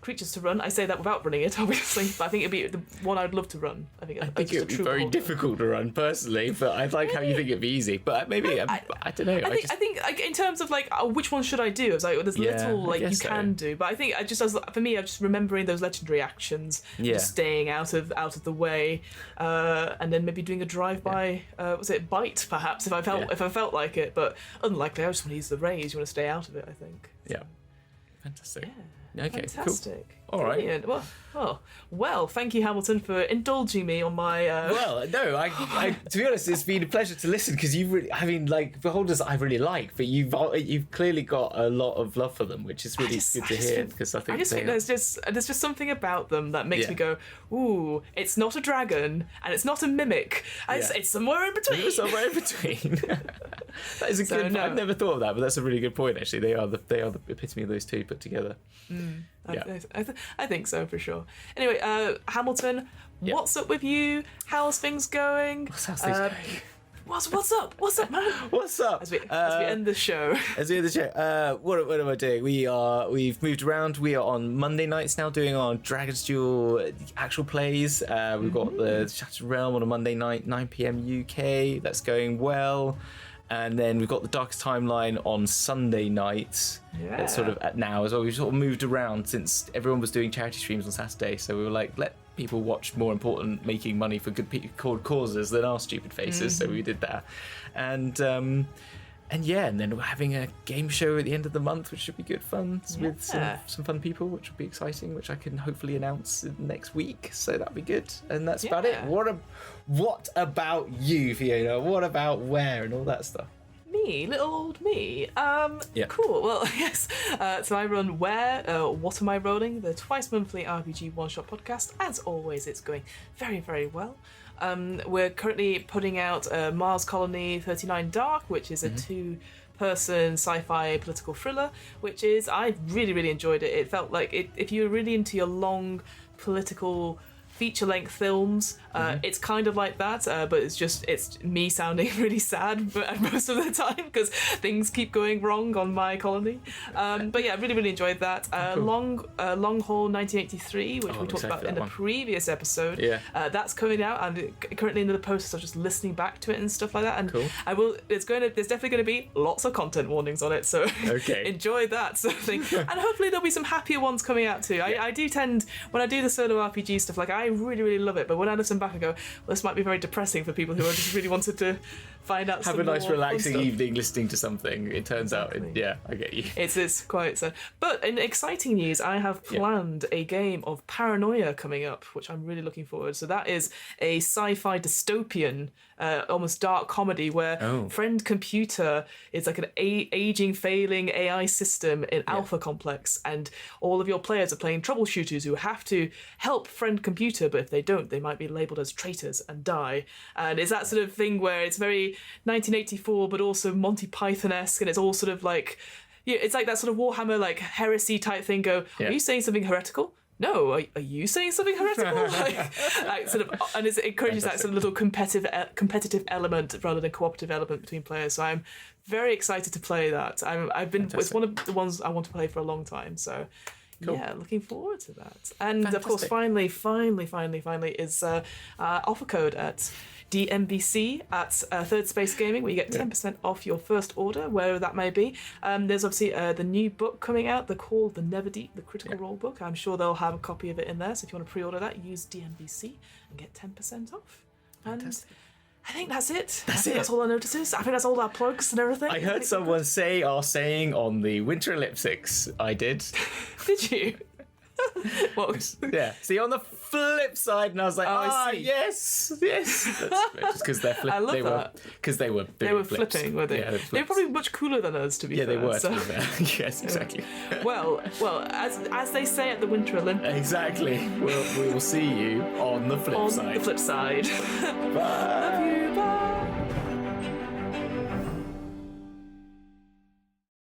creatures to run. I say that without running it, obviously, but I think it'd be the one I'd love to run. I think it would be very difficult to run personally, but I like how you think it'd be easy. But maybe I don't know. I think like, in terms of like which one should I do? It's like there's little like you can do, but I think I'm just remembering those legendary actions, just staying out of the way, and then maybe doing a drive-by. Was it bite perhaps if I felt like it, but unlikely. I just want to use the rays. You want to stay out of it, I think. So. Yeah, fantastic. Yeah. Okay, fantastic. Cool. All right. Well, thank you, Hamilton, for indulging me on my. Well, no, I to be honest, it's been a pleasure to listen, because you've really, Beholders I really like, but you've clearly got a lot of love for them, which is really good to hear. Because I think there's just something about them that makes me go, ooh, it's not a dragon and it's not a mimic. It's somewhere in between. It's somewhere in between. That is a good. I've never thought of that, but that's a really good point. Actually, they are the epitome of those two put together. I think so for sure. Anyway, Hamilton, what's up with you? How's things going? How's things going? What's up? What's up, man? What's up? As we end the show. What am I doing? We've moved around. We are on Monday nights now doing our Dragon's Duel actual plays. We've got the Shattered Realm on a Monday night, 9 p.m. UK. That's going well. And then we've got the Darkest Timeline on Sunday nights. That's sort of at now as well. We've sort of moved around since everyone was doing charity streams on Saturday. So we were like, let people watch more important making money for good causes than our stupid faces. So we did that. And then we're having a game show at the end of the month, which should be good fun with some fun people, which will be exciting, which I can hopefully announce next week. So that'll be good. And that's about it. What about you, Fiona? What about where and all that stuff? Me, little old me. Cool. Well, yes. So I run Where, What Am I Rolling? The twice monthly RPG one-shot podcast. As always, it's going very, very well. We're currently putting out Mars Colony 39 Dark, which is a two-person sci-fi political thriller, I really, really enjoyed it. It felt like if you're really into your long political feature-length films. It's kind of like that, but it's me sounding really sad most of the time because things keep going wrong on my colony. But yeah, I really, really enjoyed that. Long Haul 1983, which we talked about in the previous episode. Yeah. That's coming out. I'm currently in the process of just listening back to it and stuff like that. And Cool. there's definitely going to be lots of content warnings on it, so enjoy that sort of thing. And hopefully there'll be some happier ones coming out too. I do tend, when I do the solo RPG stuff, like I really, really love it, but when I listen back I go, well, this might be very depressing for people who are just really wanted to find out have a nice relaxing evening listening to something. It turns out, I get you. It's quite sad. But in exciting news, I have planned a game of Paranoia coming up, which I'm really looking forward. So that is a sci-fi dystopian, almost dark comedy where friend computer is like an aging, failing AI system in Alpha Complex, and all of your players are playing troubleshooters who have to help friend computer, but if they don't, they might be labelled as traitors and die. And it's that sort of thing where it's very 1984, but also Monty Python-esque, and it's all sort of like, it's like that sort of Warhammer like heresy type thing. Are you saying something heretical? No, are you saying something heretical? like sort of, and it encourages that sort of little competitive element rather than cooperative element between players. So I'm very excited to play that. It's one of the ones I want to play for a long time. So cool. Yeah, looking forward to that. And of course, finally is offer code at DMBC at Third Space Gaming, where you get 10% off your first order, wherever that may be. There's obviously the new book coming out, called The Never Deep, the Critical Role book. I'm sure they'll have a copy of it in there, so if you want to pre-order that, use DMBC and get 10% off. Fantastic. And I think that's it. That's all our notices. I think that's all our plugs and everything. I heard someone say our saying on the Winter Elliptics. I did. Did you? Yeah. See, on the flip side, and I was like, yes. That's just because they're flipping. I love that. Because they were flipping, were they? Yeah, they were probably much cooler than us, to be fair. Yeah, they were. So. Yes, exactly. Well, as they say at the Winter Olympics. Exactly. We will see you on the flip side. On the flip side. Bye. Love you.